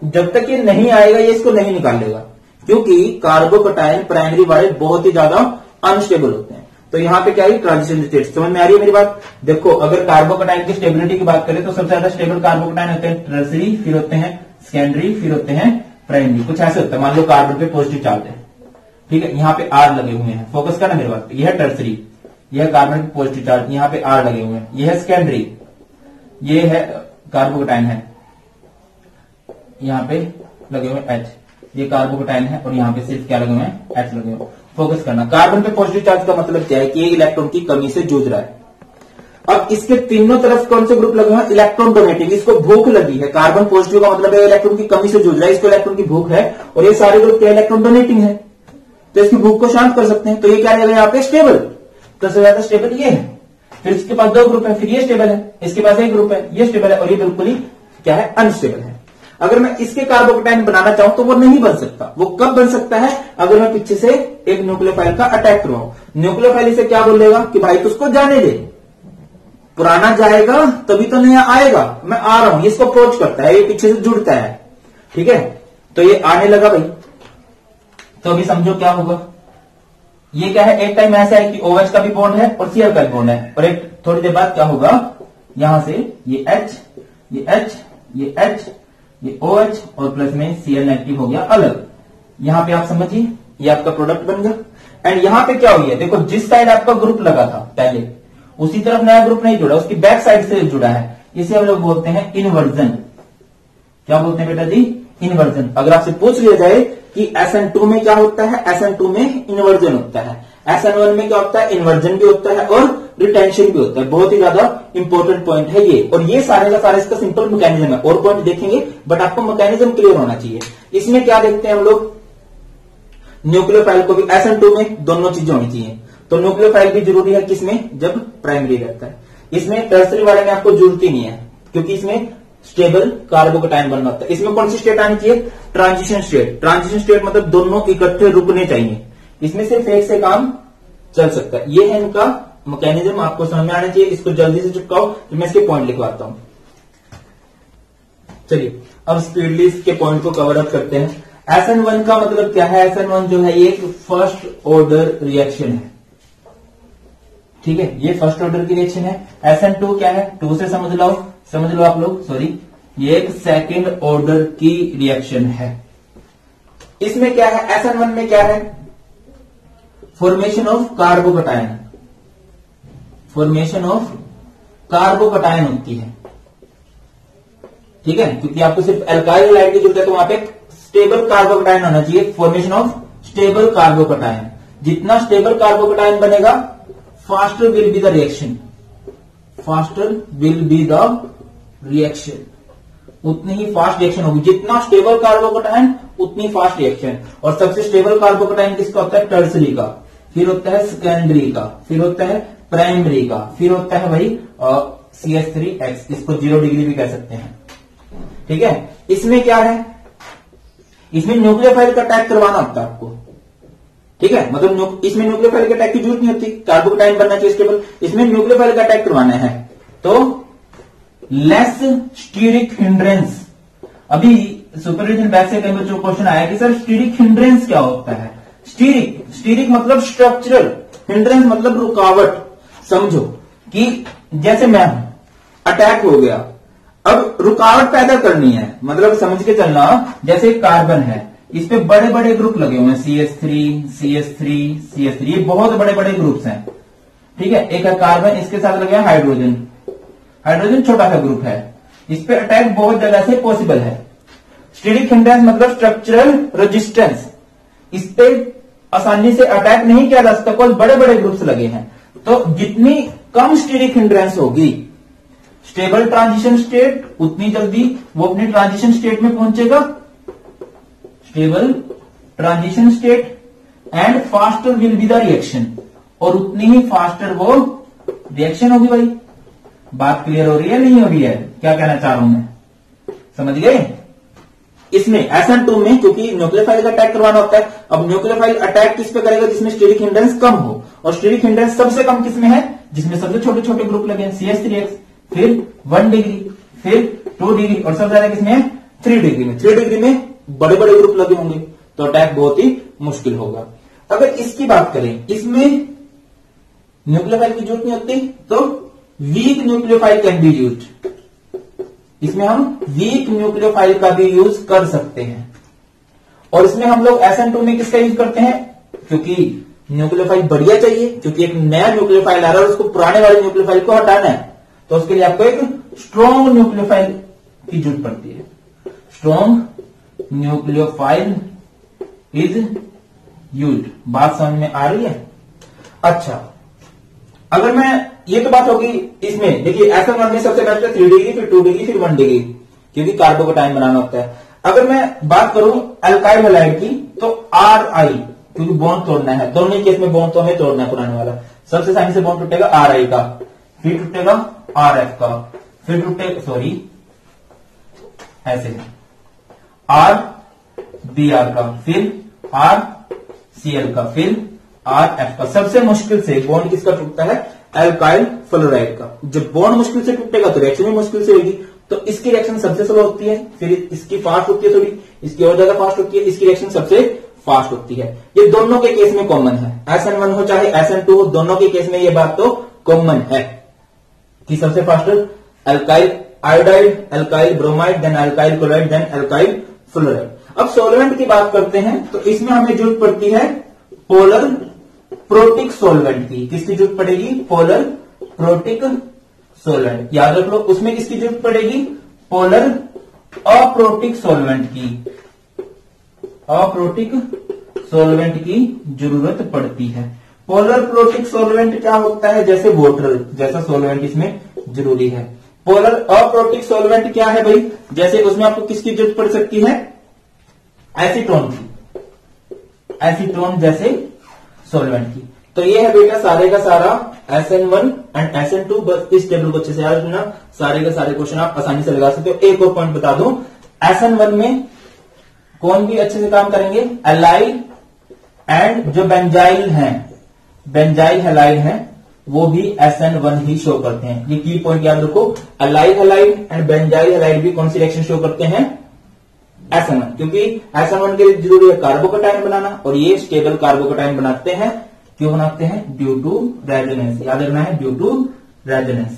जब तक ये नहीं आएगा ये इसको नहीं निकालेगा, क्योंकि कार्बोकटायन प्राइमरी वाले बहुत ही ज्यादा अनस्टेबल होते हैं। तो यहां पे क्या है, ट्रांजिशन स्टेट। समझ में आ रही है मेरी बात। देखो अगर कार्बोकटायन की स्टेबिलिटी की बात करें तो सबसे ज्यादा स्टेबल कार्बोकटायन होते हैं टर्सरी, फिर होते हैं सेकेंडरी, फिर होते हैं प्राइमरी। कुछ ऐसे होता है, मान लो कार्बन पे पॉजिटिव चार्ज है, ठीक है, यहाँ पे R लगे हुए हैं, फोकस करना मेरे बात पे। यह है टर्सरी, यह कार्बन पे पॉजिटिव चार्ज, यहाँ पे R लगे हुए हैं। यह है सेकेंडरी, ये है कार्बोकटायन है, यहाँ पे लगे हुए H, ये कार्बोकटायन है, और यहाँ पे सिर्फ क्या लगे हुए हैं, H लगे हुए हैं। फोकस करना, कार्बन पे पॉजिटिव चार्ज का मतलब क्या है कि ये इलेक्ट्रॉन की कमी से जूझ रहा है। अब इसके तीनों तरफ कौन से ग्रुप लगे हुए हैं, इलेक्ट्रॉन डोनेटिंग। इसको भूख लगी है, कार्बन पॉजिटिव का मतलब है इलेक्ट्रॉन की कमी से जूझ रहा है, इसको इलेक्ट्रॉन की भूख है, और ये सारे ग्रुप क्या इलेक्ट्रॉन डोनेटिंग है, तो इसकी भूख को शांत कर सकते हैं। तो ये क्या रहेगा यहाँ पे, स्टेबल। तो सबसे ज्यादा स्टेबल ये है। फिर इसके पास 2 ग्रुप है, फिर ये स्टेबल है, इसके पास 1 ग्रुप है, ये स्टेबल है, और ये बिल्कुल ही क्या है, अनस्टेबल है। अगर मैं इसके कार्बोकटायन बनाना चाहूं तो वो नहीं बन सकता। वो कब बन सकता है, अगर मैं पीछे से एक न्यूक्लियोफाइल का अटैक करवाऊं। न्यूक्लियोफाइल इसे क्या बोलेगा कि भाई तुझको जाने दे, पुराना जाएगा तभी तो नया आएगा, मैं आ रहा हूं। इसको अप्रोच करता है, ये पीछे से जुड़ता है, ठीक है। तो ये आने लगा भाई, तो अभी समझो क्या होगा। ये क्या है, एक टाइम ऐसा है कि OH का भी बॉन्ड है और Cl का भी बॉन्ड है, और एक थोड़ी देर बाद क्या होगा, यहां से ये H, ये H, ये H, ये OH और प्लस में Cl नेगेटिव हो गया अलग। यहां पे आप समझिए, ये आपका प्रोडक्ट बन गया। एंड यहां पे क्या हुई है, देखो जिस साइड आपका ग्रुप लगा था पहले, उसी तरफ नया ग्रुप नहीं जुड़ा, उसकी बैक साइड से जुड़ा है। इसे हम लोग बोलते हैं इन्वर्जन। क्या बोलते हैं बेटा जी, इन्वर्जन। अगर आपसे पूछ लिया जाए कि SN2 में क्या होता है, SN2 में इन्वर्जन होता है। SN1 में क्या होता है, इन्वर्जन भी होता है और रिटेंशन भी होता है। बहुत ही ज्यादा इंपॉर्टेंट पॉइंट है ये, और ये सारे का सारा इसका सिंपल मैकेनिज्म है। और पॉइंट देखेंगे, बट आपको मैकेनिज्म क्लियर होना चाहिए। इसमें क्या देखते हैं हम लोग, न्यूक्लियोफाइल को भी SN2 में दोनों चीजें होनी चाहिए। तो न्यूक्लियोफाइल भी जरूरी है किसमें, जब प्राइमरी रहता है। इसमें टर्सरी वाले में आपको जरूरत ही नहीं है, क्योंकि इसमें स्टेबल कार्बोकटायन बनना होता है। इसमें कौन सी स्टेट आनी चाहिए, ट्रांजिशन स्टेट। ट्रांजिशन स्टेट मतलब दोनों इकट्ठे रुकने चाहिए, इसमें सिर्फ एक से काम चल सकता है। ये है इनका मैकेनिज्म, आपको समझ में आना चाहिए। इसको जल्दी से चिपकाओ, तो मैं इसके पॉइंट लिखवाता हूं। चलिए अब स्पीडली इसके पॉइंट को कवर अप करते हैं। SN1 का मतलब क्या है, SN1 जो है ये एक फर्स्ट ऑर्डर रिएक्शन है, ठीक है, ये फर्स्ट ऑर्डर की रिएक्शन है। SN2 क्या है, 2 से समझ लो आप लोग, सॉरी, ये एक सेकेंड ऑर्डर की रिएक्शन है। इसमें क्या है, SN1 में क्या है, formation of carbocation. Formation of carbocation होती है, ठीक है, क्योंकि आपको सिर्फ एल्काइल हैलाइड की जरूरत है, तो वहां पे स्टेबल कार्बोकटायन होना चाहिए। Formation of stable carbocation. जितना स्टेबल कार्बोकटायन बनेगा, faster will be the reaction, faster will be the reaction, उतनी ही फास्ट रिएक्शन होगी। जितना स्टेबल कार्बोकटायन उतनी फास्ट रिएक्शन। और सबसे स्टेबल कार्बोकटायन किसका होता है, टर्सरी का, फिर होता है सेकेंडरी का, फिर होता है प्राइमरी का, फिर होता है भाई CH3X, इसको 0 डिग्री भी कह सकते हैं, ठीक है। इसमें क्या है, इसमें न्यूक्लियोफाइल का अटैक करवाना होता है आपको, ठीक है, मतलब इसमें न्यूक्लियोफाइल के अटैक की जरूरत नहीं होती, कार्बोकटायन बनना चाहिए स्टेबल। इसमें न्यूक्लियोफाइल का अटैक करवाना है, तो लेस स्टीरिक हिंड्रेंस। अभी सुपरविजन बैच से कई बच्चों को क्वेश्चन आया कि सर स्टीरिक हिंड्रेंस क्या होता है। स्टीरिक मतलब स्ट्रक्चरल, हिंड्रेंस मतलब रुकावट। समझो कि जैसे मैं हूं, अटैक हो गया, अब रुकावट पैदा करनी है, मतलब समझ के चलना, जैसे कार्बन है, इस पे बड़े बड़े ग्रुप लगे हुए हैं, CH3, CH3, CH3, ये बहुत बड़े बड़े ग्रुप्स हैं, ठीक है। एक है कार्बन, इसके साथ लगे हाइड्रोजन, हाइड्रोजन छोटा सा ग्रुप है, इस पे अटैक बहुत जगह से पॉसिबल है। स्टेरिक हिंड्रेंस मतलब स्ट्रक्चरल रेजिस्टेंस, इस पे आसानी से अटैक नहीं किया जा सकता, कोई बड़े बड़े ग्रुप्स लगे हैं। तो जितनी कम स्टेरिक हिंड्रेंस होगी, स्टेबल ट्रांजिशन स्टेट, उतनी जल्दी वो अपनी ट्रांजिशन स्टेट में पहुंचेगा, stable transition state, and faster will be the reaction, और उतनी ही फास्टर वो रिएक्शन होगी। भाई बात क्लियर हो रही है नहीं हो रही है, क्या कहना चाह रहा हूं मैं, समझ गए। इसमें SN2 में क्योंकि न्यूक्लियोफाइल का अटैक करवाना होता है, अब न्यूक्लियोफाइल अटैक किस पे करेगा, जिसमें स्टेरिक हिंड्रेंस कम हो, और स्टेरिक हिंड्रेंस सबसे कम किसमें है, जिसमें सबसे छोटे छोटे ग्रुप लगे हैं, CH3X, फिर 1 डिग्री, फिर 2 डिग्री, और सबसे ज्यादा किसमें है 3 डिग्री में। 3 डिग्री में बड़े बड़े ग्रुप लगे होंगे, तो अटैक बहुत ही मुश्किल होगा। अगर इसकी बात करें, इसमें न्यूक्लियोफाइल की जरूरत नहीं होती, तो weak nucleophile can be used, इसमें हम वीक न्यूक्लियोफाइल का भी यूज कर सकते हैं। और इसमें हम लोग SN2 में किसका यूज करते हैं, क्योंकि न्यूक्लियोफाइल बढ़िया चाहिए, क्योंकि एक नया न्यूक्लियोफाइल आ रहा है और उसको पुराने वाले न्यूक्लियोफाइल को हटाना है, तो उसके लिए आपको एक स्ट्रॉन्ग न्यूक्लियोफाइल की जरूरत पड़ती है। स्ट्रॉन्ग न्यूक्लियोफाइल इज यूज्ड, बात समझ में आ रही है। अच्छा, अगर मैं, ये तो बात होगी इसमें, देखिए SN1 में सबसे बेस्ट है 3 डिग्री, फिर 2 डिग्री, फिर 1 डिग्री, क्योंकि कार्बो का टाइम बनाना होता है। अगर मैं बात करूं अल्काइल हैलाइड की, तो RI, क्योंकि बॉन्ड तोड़ना है, दोनों केस में बॉन्ड तो हमें तोड़ना है पुराने वाला, सबसे आसानी से बॉन्ड टूटेगा RI का, फिर टूटेगा RF का, फिर टूटेगा, सॉरी ऐसे RBr का, फिर RCl का, फिर RF का। सबसे मुश्किल से बॉन्ड किसका टूटता है, अल्काइल फ्लोराइड का। जब बॉन्ड मुश्किल से टूटेगा तो रिएक्शन भी मुश्किल से होगी, तो इसकी रिएक्शन सबसे स्लो होती है, फिर इसकी फास्ट होती है थोड़ी, इसकी और ज्यादा फास्ट होती है, इसकी रिएक्शन सबसे फास्ट होती है। ये दोनों के केस में कॉमन है, SN1 हो चाहे SN2 हो, दोनों के केस में ये बात तो कॉमन है कि सबसे fast alkyl iodide, alkyl bromide, then alkyl chloride, then alkyl fluoride. अब सॉल्वेंट की बात करते हैं, तो इसमें हमें जरूरत पड़ती है पोलर प्रोटिक सॉल्वेंट की। किसकी जरूरत पड़ेगी, पोलर प्रोटिक सॉल्वेंट, याद रख लो। उसमें किसकी जरूरत पड़ेगी, पोलर अप्रोटिक सॉल्वेंट की, अप्रोटिक सॉल्वेंट की जरूरत पड़ती है। पोलर प्रोटिक सॉल्वेंट क्या होता है, जैसे वाटर जैसा सॉल्वेंट इसमें जरूरी है। पोलर अप्रोटिक सॉल्वेंट क्या है भाई, जैसे उसमें आपको किसकी जरूरत पड़ सकती है, एसीटोन की, एसीटोन जैसे सॉल्वेंट की। तो ये है बेटा सारे का सारा SN1 एंड SN2। बस इस टेबल को अच्छे से याद रखना, सारे का सारे क्वेश्चन आप आसानी से लगा सकते हो। एक और पॉइंट बता दूं, SN1 में कौन भी अच्छे से काम करेंगे, एलाइल एंड जो बेंजाइल हैं, बेंजाइल हैलाइड हैं, वो भी SN1 ही शो करते हैं। ये की पॉइंट याद रखो, allyl halide and benzyl halide भी कौन सी रिएक्शन शो करते हैं, SN1, क्योंकि SN1 के लिए जरूरी है कार्बोकैटायन बनाना, और ये स्टेबल कार्बोकैटायन बनाते हैं। क्यों बनाते हैं, ड्यू टू रेजोनेंस, याद रखना है, ड्यू टू रेजोनेंस।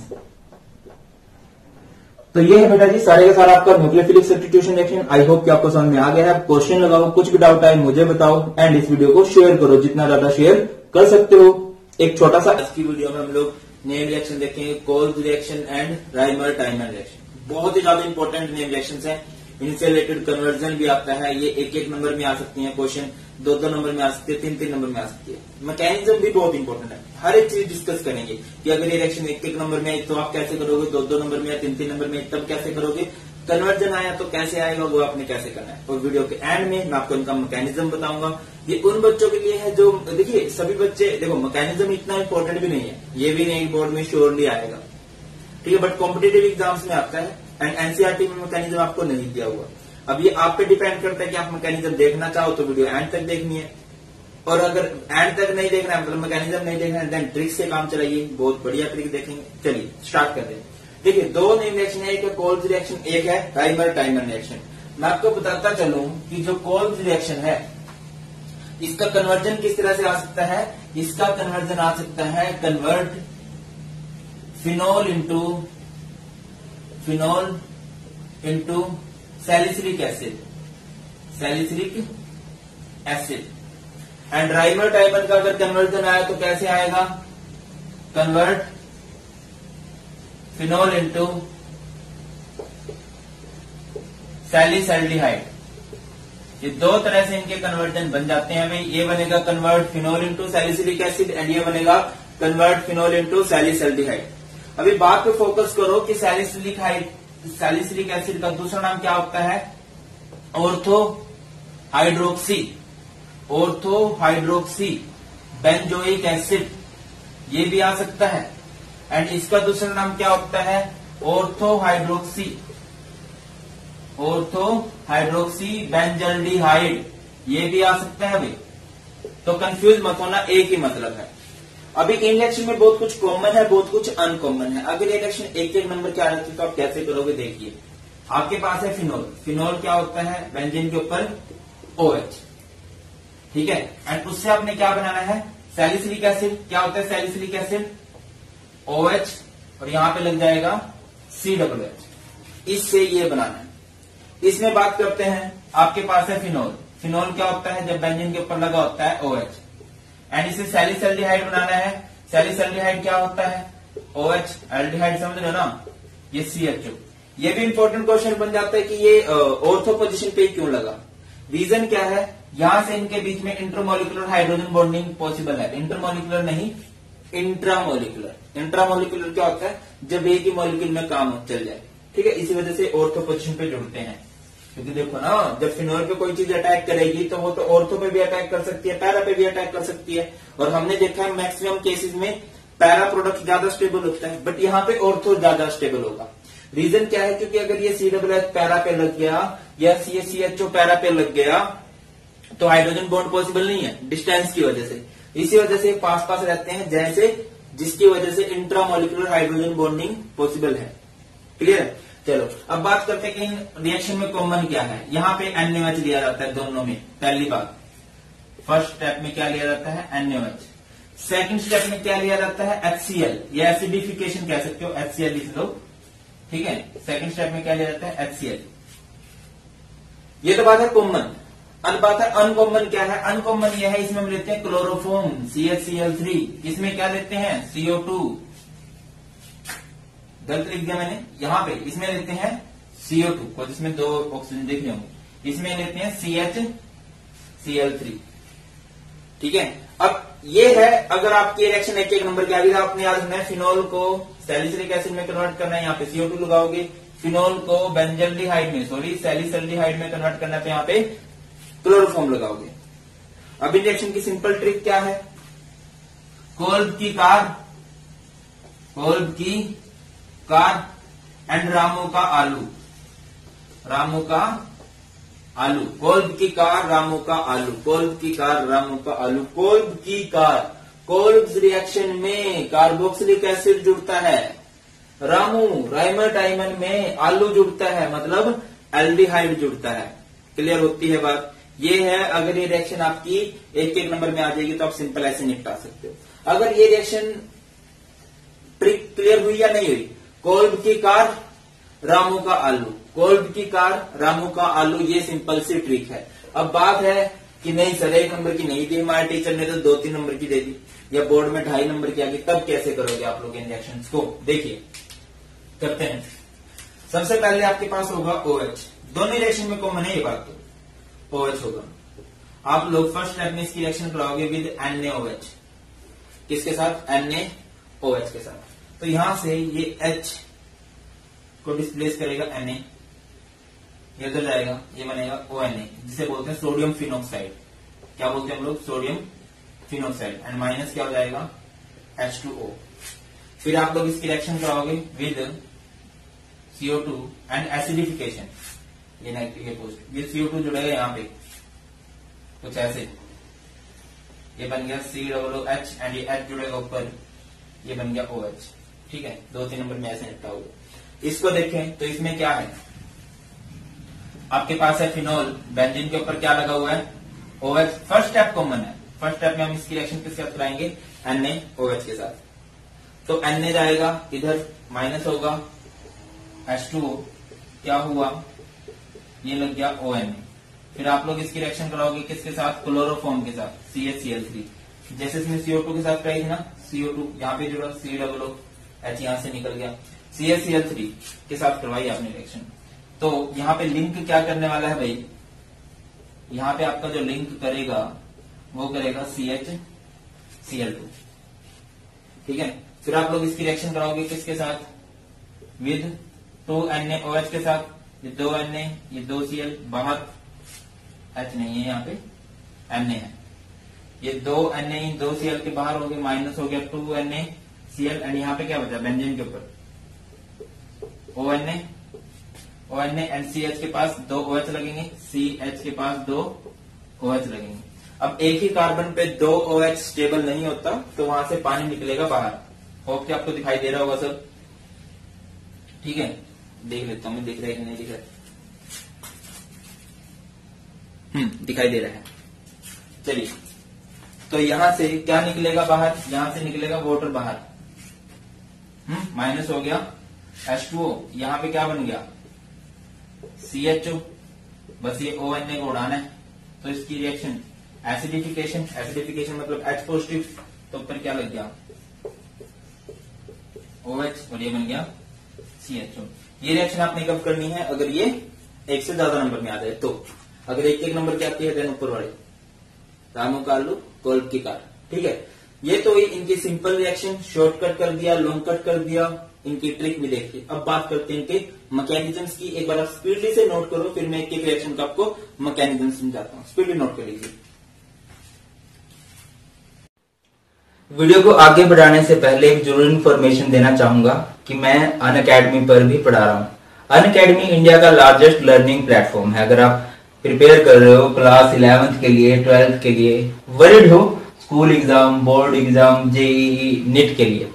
तो ये है बेटा जी सारे का सारा आपका nucleophilic substitution reaction. I hope कि आपको समझ में आ गया है। क्वेश्चन लगाओ, कुछ भी डाउट आए मुझे बताओ, एंड इस वीडियो को शेयर करो, जितना ज्यादा शेयर कर सकते हो। एक छोटा सा आज की वीडियो में हम लोग नेम रिएक्शन देखेंगे, Kolbe's reaction and Reimer Tiemann reaction. बहुत ही ज्यादा इंपॉर्टेंट नेम रिएक्शन है। इनसे रिलेटेड कन्वर्जन भी आता है, ये एक एक नंबर में आ सकती है क्वेश्चन, दो दो नंबर में आ सकती है, तीन तीन नंबर में आ सकती है। मैकेनिज्म भी बहुत इंपॉर्टेंट है, हर एक चीज डिस्कस करेंगे कि अगर ये रिएक्शन एक एक नंबर में आई तो आप कैसे करोगे, दो दो नंबर में या तीन तीन नंबर में तब कैसे करोगे, कन्वर्जन आया तो कैसे आएगा, वो आपने कैसे करना है। और वीडियो के एंड में मैं आपको इनका मैकेनिज्म बताऊंगा। ये उन बच्चों के लिए है जो, देखिए सभी बच्चे, देखो मैकेनिज्म इतना इंपॉर्टेंट भी नहीं है, ये भी नहीं बोर्ड में श्योरली आएगा, ठीक है, बट कॉम्पिटेटिव एग्जाम्स में आता है। एंड एनसीईआरटी में मैकेनिज्म आपको नहीं दिया हुआ। अब ये आप पे डिपेंड करता है कि आप मैकेनिज्म देखना चाहो तो वीडियो एंड तक देखनी है, और अगर एंड तक नहीं देखना है, मतलब मैकेनिज्म नहीं देखना है, देन ट्रिक से काम चलाइए, बहुत बढ़िया ट्रिक देखेंगे। चलिए स्टार्ट करते हैं। देखिए दो नेम रिएक्शन है, एक है कोल्स रिएक्शन, एक है राइमर टाइमर रिएक्शन। मैं आपको बताता चलूं कि जो कोल्स रिएक्शन है इसका कन्वर्जन किस तरह से आ सकता है। इसका कन्वर्जन आ सकता है, convert phenol into phenol into salicylic acid, salicylic acid. And Reimer timer का अगर कन्वर्जन आया तो कैसे आएगा, कन्वर्ट फिनोल इंटू सैलिसल्डिहाइड। ये दो तरह से इनके कन्वर्जन बन जाते हैं भाई। ये बनेगा convert phenol into salicylic acid and ये बनेगा कन्वर्ट फिनोल इंटू सैलिसल्डिहाइड। अभी बात पे फोकस करो कि सैलिसिलिक एसिड का दूसरा नाम क्या होता है, ऑर्थो हाइड्रोक्सी बेंजोइक एसिड, ये भी आ सकता है। एंड इसका दूसरा नाम क्या होता है, ऑर्थो हाइड्रोक्सी बेंजल्डिहाइड, ये भी आ सकता है भाई। तो कंफ्यूज मत होना, एक ही मतलब है। अभी इन रिएक्शन में बहुत कुछ कॉमन है, बहुत कुछ अनकॉमन है। अगर ये रिएक्शन एक एक नंबर के आ रहे तो आप कैसे करोगे, देखिए। आपके पास है फिनोल क्या होता है, बेंजीन के ऊपर OH, ठीक है। एंड उससे आपने क्या बनाना है, सैलिसिलिक एसिड। क्या होता है सैलिसिलिक एसिड, OH और यहां पे लग जाएगा COOH, इससे ये बनाना है। इसमें बात करते हैं, आपके पास है फिनोल क्या होता है, जब बेंजीन के ऊपर लगा होता है OH। एंड इसे सैलिसल्डिहाइड बनाना है। सैलिसल्डिहाइड क्या होता है, OH, एल्डिहाइड समझ रहे हो ना, ये CHO। ये भी इंपॉर्टेंट क्वेश्चन बन जाता है कि ये ऑर्थो पोजीशन पे क्यों लगा। रीजन क्या है, यहां से इनके बीच में इंटरमोलिकुलर हाइड्रोजन बॉन्डिंग पॉसिबल है। इंटरमोलिकुलर नहीं, इंट्रामोलिकुलर। इंट्रामोलिकुलर क्या होता है, जब एक ही मॉलिक्यूल में काम चल जाए, ठीक है। इसी वजह से ऑर्थो पोजीशन पे जुड़ते हैं। क्योंकि देखो ना, जब फिनोल पे कोई चीज अटैक करेगी तो वो तो ऑर्थो पे भी अटैक कर सकती है, पैरा पे भी अटैक कर सकती है। और हमने देखा है मैक्सिमम केसेस में पैरा प्रोडक्ट ज्यादा स्टेबल होता है, बट यहाँ पे ऑर्थो ज्यादा स्टेबल होगा। रीजन क्या है, क्योंकि अगर ये COOH पैरा पे लग गया या CHO पैरा पे लग गया तो हाइड्रोजन बॉन्ड पॉसिबल नहीं है, डिस्टेंस की वजह से। इसी वजह से पास पास रहते हैं, जैसे जिसकी वजह से इंट्रामोलिकुलर हाइड्रोजन बॉन्डिंग पॉसिबल है। क्लियर है। चलो अब बात करते हैं कि इन रिएक्शन में कॉमन क्या है। यहाँ पे NaOH लिया जाता है दोनों में, पहली बात। फर्स्ट स्टेप में क्या लिया जाता है, NaOH। सेकंड स्टेप में क्या लिया जाता है, HCl, या एसिडिफिकेशन कह सकते हो, HCl लिख लो, ठीक है। सेकंड स्टेप में क्या लिया जाता है, HCl। ये तो बात है कॉमन। बात है अनकॉमन क्या है, अनकॉमन ये है, इसमें हम लेते हैं क्लोरोफॉर्म CHCl3, इसमें क्या लेते हैं CO2, गलत लिख दिया मैंने यहाँ पे, इसमें लेते हैं CO2 और जिसमें दो ऑक्सीजन दिख रहे होंगे, इसमें लेते हैं CHCl3, ठीक है। अब ये है, अगर आपकी रिएक्शन एक एक नंबर की आ गई, आपने याद रखना है फिनोल को सैलिसिलिक एसिड में कन्वर्ट करना है, यहाँ पे CO2 लगाओगे। फिनोल को बेंजल्डिहाइड में, सैलिसल्डिहाइड में कन्वर्ट करना है, तो यहाँ पे क्लोरोफॉर्म लगाओगे। अब इन रिएक्शन की सिंपल ट्रिक क्या है, कोल्ब की कार एंड रामू का आलू, कोल्ब की कार रामू का आलू, कोल्ब्स रिएक्शन में कार्बोक्सिलिक एसिड जुड़ता है, राइमर टाइमर में आलू जुड़ता है, मतलब एल्डिहाइड जुड़ता है। क्लियर होती है बात। ये है, अगर ये रिएक्शन आपकी एक एक नंबर में आ जाएगी तो आप सिंपल ऐसे निपटा सकते हो। अगर ये रिएक्शन ट्रिक क्लियर हुई या नहीं हुई, कोल्ब की कार रामू का आलू, ये सिंपल सी ट्रिक है। अब बात है कि नहीं सर एक नंबर की नहीं दी हमारे टीचर ने, तो 2-3 नंबर की दे दी, या बोर्ड में 2.5 नंबर की आ गई, तब कैसे करोगे आप लोग इन रिएक्शंस को। देखिए करते हैं। सबसे पहले आपके पास होगा OH, दोनों रिएक्शन में कॉमन है ये बात, तो OH होगा। आप लोग फर्स्ट स्टेप में इसकी रिएक्शन कराओगे विद NaOH, किसके साथ, NaOH के साथ। तो यहां से ये H को डिस्प्लेस करेगा Na, ये उधर जाएगा, ये बनेगा ONA, जिसे बोलते हैं सोडियम फिनॉक्साइड। क्या बोलते हैं हम लोग, सोडियम फिनॉक्साइड। एंड माइनस क्या हो जाएगा, H2O। फिर आप लोग इसकी रिएक्शन कराओगे विद CO2 एंड एसिडिफिकेशन, ये नेगेटिव पॉजिटिव, ये CO2 जुड़ेगा यहाँ पे कुछ ऐसे, ये बन गया COOH एंड ये H जुड़ेगा ऊपर, ये बन गया OH, ठीक है। 2-3 नंबर में ऐसे निपटा होगा। इसको देखें तो इसमें क्या है, आपके पास है फिनोल, बेंजीन के ऊपर क्या लगा हुआ है, OH। फर्स्ट स्टेप कॉमन है, फर्स्ट स्टेप में हम इसकी रिएक्शन किसके साथ कराएंगे, NaOH के साथ। तो Na जाएगा इधर, माइनस होगा H2O, क्या हुआ, ये लग गया ONA। फिर आप लोग इसकी रिएक्शन कराओगे किसके साथ, क्लोरोफॉर्म के साथ, CHCl3। जैसे इसमें CO2 के साथ कराई थी ना, CO2 यहाँ पे जुड़ा, COOH यहाँ से निकल गया, CHCl3 के साथ करवाई आपने रिएक्शन। तो यहाँ पे लिंक क्या करने वाला है भाई, यहाँ पे आपका जो लिंक करेगा वो करेगा CHCl2, ठीक है। फिर आप लोग इसकी रिएक्शन कराओगे किसके साथ, विद 2NaOH के साथ, ये 2Na, ये 2Cl, बाहर H नहीं है, यहाँ पे Na है, ये 2Na 2Cl के बाहर हो गए, माइनस हो गया 2NaCl, एंड यहाँ पे क्या बचा बेंजीन के ऊपर ONA एंड CH के पास 2 OH लगेंगे, CH के पास 2 OH लगेंगे। अब एक ही कार्बन पे 2 OH स्टेबल नहीं होता, तो वहां से पानी निकलेगा बाहर। होप कि आपको दिखाई दे रहा होगा सब, ठीक है। देख लेता हूं मैं, दिख रहा है कि नहीं दिख रहा है, दिखाई दे रहा है। चलिए, तो यहां से क्या निकलेगा बाहर, यहां से निकलेगा वाटर बाहर, माइनस हो गया H2O, यहां पे क्या बन गया CHO, बस ये ONA को उड़ाना है। तो इसकी रिएक्शन एसिडिफिकेशन, एसिडिफिकेशन मतलब H पॉजिटिव, तो ऊपर क्या लग गया OH, और ये बन गया CHO। ये रिएक्शन आपने कब करनी है, अगर ये एक से ज्यादा नंबर में आ जाए तो। अगर एक एक नंबर की आती है देन ऊपर वाले रामो कालू कोल्ब की कार, ठीक है। ये तो इनकी सिंपल रिएक्शन, शॉर्टकट कर दिया, लॉन्ग कट कर दिया, इनकी ट्रिक भी देखिए। अब बात करते हैं इनके मैकेनिज्म्स की। एक बार आप स्पीडली से नोट करो, फिर मैं एक एक रिएक्शन का आपको मैकेनिज्म समझाता हूं। स्पीडली नोट कर लीजिए। वीडियो को आगे बढ़ाने से पहले एक जरूरी इन्फॉर्मेशन देना चाहूंगा कि मैं अनअकैडमी पर भी पढ़ा रहा हूं। अनअकैडमी इंडिया का लार्जेस्ट लर्निंग प्लेटफॉर्म है। अगर आप प्रिपेयर कर रहे हो क्लास 11th के लिए, 12th के लिए, वरीड हो school exam, board exam, JEE, NEET के लिए,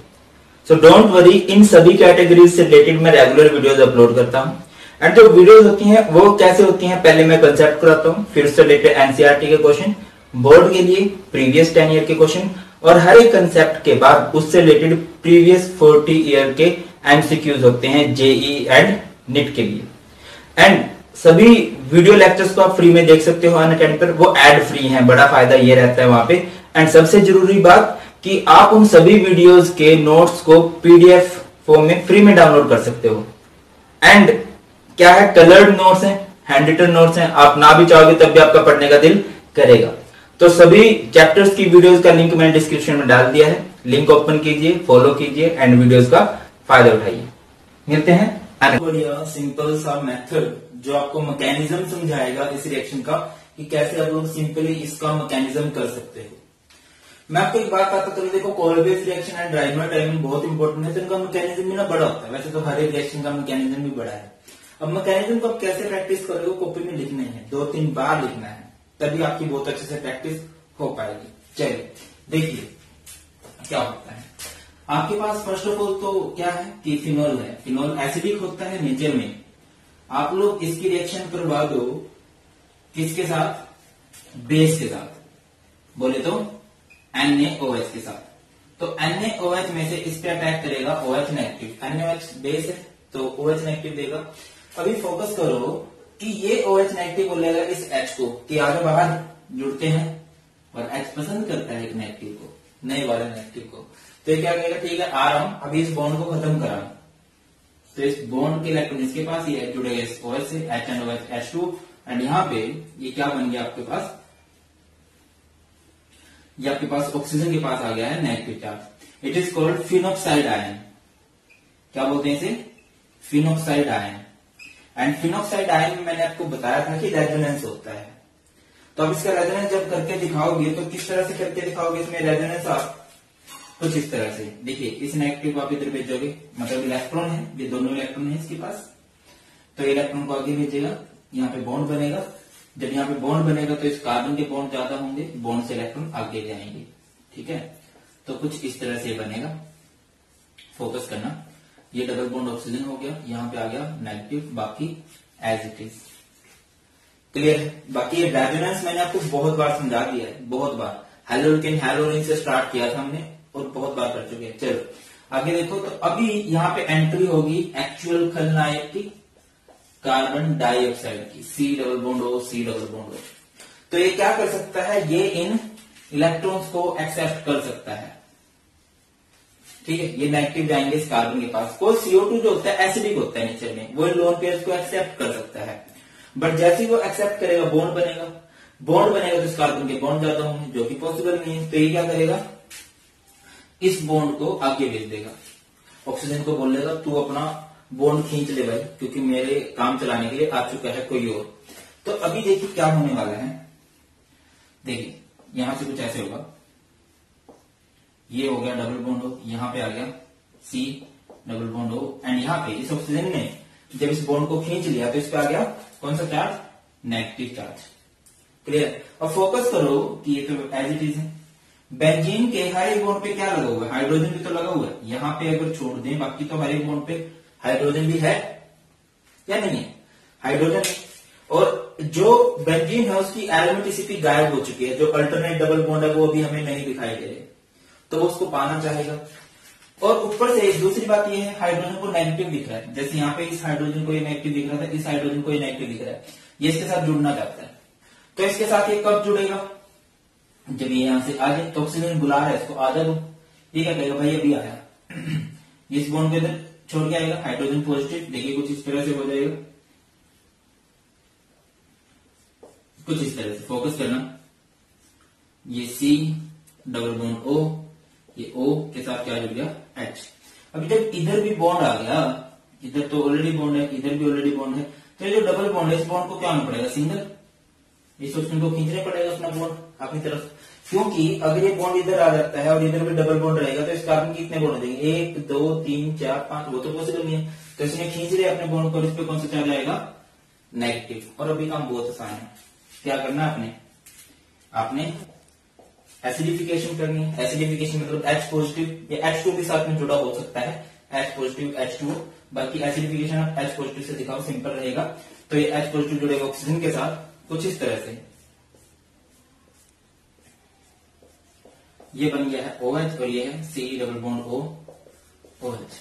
सो डोंट वरी, इन सभी कैटेगरीज से रिलेटेड मैं रेगुलर वीडियोस अपलोड करता हूं। एंड जो वीडियोस होती हैं वो कैसे होती हैं, पहले मैं कंसेप्ट कराता हूं, फिर उससे रिलेटेड एनसीईआरटी के क्वेश्चन, बोर्ड के लिए प्रीवियस 10 ईयर के क्वेश्चन, और हर एक कंसेप्ट के बाद उससे रिलेटेड प्रीवियस 40 ईयर के एमसीक्यूज होते हैं जेईई एंड नीट के लिए। एंड सभी वीडियो लेक्चर्स को आप फ्री में देख सकते हो अनअकैडमी पर, वो एड फ्री हैं, बड़ा फायदा ये रहता है वहां पे। एंड सबसे जरूरी बात कि आप उन सभी वीडियोस के नोट्स को पीडीएफ फॉर्म में फ्री में डाउनलोड कर सकते हो। एंड क्या है, कलर्ड नोट्स हैं, हैंड रिटन नोट्स हैं, आप ना भी चाहोगे तब भी आपका पढ़ने का दिल करेगा। तो सभी चैप्टर्स की वीडियोस का लिंक मैंने डिस्क्रिप्शन में डाल दिया है, लिंक ओपन कीजिए, फॉलो कीजिए एंड वीडियोस का फायदा उठाइए। मिलते हैं बढ़िया सिंपल सा मेथड जो आपको मैकेनिज्म समझाएगा इस रिएक्शन का, कि कैसे आप लोग सिंपली इसका मैकेनिज्म कर सकते हो। मैं आपको एक बात आता चलो, देखो Kolbe's reaction and Rymer timing बहुत इंपॉर्टेंट है, तो इनका मैकेनिज्म भी ना बड़ा होता है। वैसे तो हर एक रिएक्शन का मैकेनिज्म भी बड़ा है। अब मैकेनिज्म को आप कैसे प्रैक्टिस करोगे, कॉपी में लिखने हैं, 2-3 बार लिखना है, तभी आपकी बहुत अच्छे से प्रैक्टिस हो पाएगी। चलिए देखिए क्या होता है। आपके पास फर्स्ट ऑफ ऑल तो क्या है कि फिनोल है। फिनोल एसिडिक होता है नेचर में। आप लोग इसकी रिएक्शन करवा दो किसके साथ, बेस के साथ, बोले तो NaOH के साथ। तो NaOH में से इस पे अटैक करेगा OH नेगेटिव। NaOH बेस है तो OH नेगेटिव देगा। अभी फोकस करो कि ये OH नेगेटिव बोलेगा इस H को कि आगे बाहर जुड़ते हैं, और H पसंद करता है एक नेगेटिव को, नए वाले नेगेटिव को। तो ये क्या कहेगा, ठीक है आ रहा हूं, अभी इस बॉन्ड को खत्म करा। तो इस बॉन्ड के इलेक्ट्रॉन इसके पास, ये जुड़ेगा इस OH से, HNOH H2, एंड यहाँ पे ये क्या बन गया आपके पास, ये आपके पास ऑक्सीजन के पास आ गया है negative charge. It is called phenoxide ion. क्या बोलते हैं इसे, phenoxide ion. And phenoxide ion में मैंने आपको बताया था कि रेजोनेंस होता है। तो अब इसका रेजोनेंस जब करके दिखाओगे तो किस तरह से करके दिखाओगे इसमें रेजोनेंस, आप कुछ इस तरह से देखिए, इस नेगेटिव को आप इधर भेजोगे, मतलब इलेक्ट्रॉन है, ये दोनों इलेक्ट्रॉन है इसके पास, तो इलेक्ट्रॉन को आगे भेजेगा, यहाँ पे बॉन्ड बनेगा। जब यहाँ पे बॉन्ड बनेगा तो इस कार्बन के बॉन्ड ज्यादा होंगे, बॉन्ड से इलेक्ट्रॉन आगे जाएंगे, ठीक है। तो कुछ इस तरह से बनेगा, फोकस करना। ये डबल बॉन्ड ऑक्सीजन हो गया, यहाँ पे आ गया नेगेटिव, बाकी एज इट इज क्लियर है। बाकी ये रेजोनेंस मैंने आपको बहुत बार समझा दिया है, बहुत बार। हेलोरिन हेलोरिन से स्टार्ट किया था हमने और बहुत बार कर चुके हैं। चलो आगे देखो, तो अभी यहाँ पे एंट्री होगी एक्चुअल खलनायक की। कार्बन डाइऑक्साइड की, C double bond O C double bond O। तो ये क्या कर सकता है, ये इन इलेक्ट्रॉन्स को एक्सेप्ट कर सकता है। ठीक है, ये नेगेटिव जाएंगे इस कार्बन के पास। कोई CO2 जो होता है एसिडिक होता है नेचर में, वो लोन पेयर्स को एक्सेप्ट कर सकता है। बट जैसे ही वो एक्सेप्ट करेगा बॉन्ड बनेगा, बॉन्ड बनेगा तो इस कार्बन के बॉन्ड ज्यादा होंगे, जो कि पॉसिबल नहीं है। तो ये क्या करेगा, इस बॉन्ड को आगे भेज देगा, ऑक्सीजन को बोलेगा तू अपना बॉन्ड खींच ले भाई, क्योंकि मेरे काम चलाने के लिए आ चुका है कोई और। तो अभी देखिए क्या होने वाला है। देखिए यहां से कुछ ऐसे होगा, ये हो गया डबल बॉन्ड O, यहां पे आ गया C double bond O, and यहां पे इस ऑक्सीजन ने जब इस बॉन्ड को खींच लिया तो इस पे आ गया कौन सा चार्ज, नेगेटिव चार्ज। क्लियर। अब फोकस करो कि ये तो एज इट इज है। बेंजीन के हर एक बॉन्ड पे क्या लगा हुआ है, हाइड्रोजन भी तो लगा हुआ है। यहां पे अगर छोड़ दें बाकी तो हर एक बॉन्ड पे हाइड्रोजन भी है या नहीं है, हाइड्रोजन। और जो बेंजीन है उसकी एरोमेटिसिटी गायब हो चुकी है, जो अल्टरनेट डबल बॉन्ड है वो अभी हमें नहीं दिखाई दे रहे, तो वो उसको पाना चाहेगा। और ऊपर से एक दूसरी बात ये है, हाइड्रोजन को नेगेटिव दिख रहा है, जैसे यहाँ पे इस हाइड्रोजन को ये नेगेटिव दिख रहा था, इस हाइड्रोजन को ये नेगेटिव दिख रहा है, ये इसके साथ जुड़ना चाहता है। तो इसके साथ ये कब जुड़ेगा, जब ये यहां से आ जाए, तो ऑक्सीजन बुला रहा है इसको आ जा दो, ये क्या कहेगा भाई अभी आया, इस बॉन्ड के इधर छोड़ के आएगा हाइड्रोजन पॉजिटिव। देखिए कुछ इस तरह से हो जाएगा, कुछ इस तरह से फोकस करना, ये C डबल बॉन्ड O, ये O के साथ क्या जुड़ गया H। अभी जब इधर भी बॉन्ड आ गया, इधर तो ऑलरेडी बॉन्ड है, इधर भी ऑलरेडी बॉन्ड है, तो ये जो डबल बॉन्ड है इस बॉन्ड को क्या होना पड़ेगा, सिंगल। इस ऑप्शन को खींचना पड़ेगा अपना बॉन्ड अपनी तरफ, क्योंकि अगर ये बॉन्ड इधर आ जाता है और इधर भी डबल बॉन्ड रहेगा तो इस कार्बन की कितने बॉन्ड देंगे, 1 2 3 4 5, वो तो पॉसिबल नहीं है। तो इसने खींच लिया अपने बॉन्ड को, इस पे कौन सा चार्ज आएगा, नेगेटिव। और अभी काम बहुत आसान है, क्या करना है आपने एसिडिफिकेशन करनी है। एसिडिफिकेशन मतलब H पॉजिटिव, ये H2 भी साथ में जुड़ा हो सकता है, H पॉजिटिव H2, बाकी एसिडिफिकेशन आप H पॉजिटिव से दिखाओ, सिंपल रहेगा। तो ये H पॉजिटिव जुड़ेगा ऑक्सीजन के साथ कुछ इस तरह से, ये बन गया है OH और ये है C double bond O OH।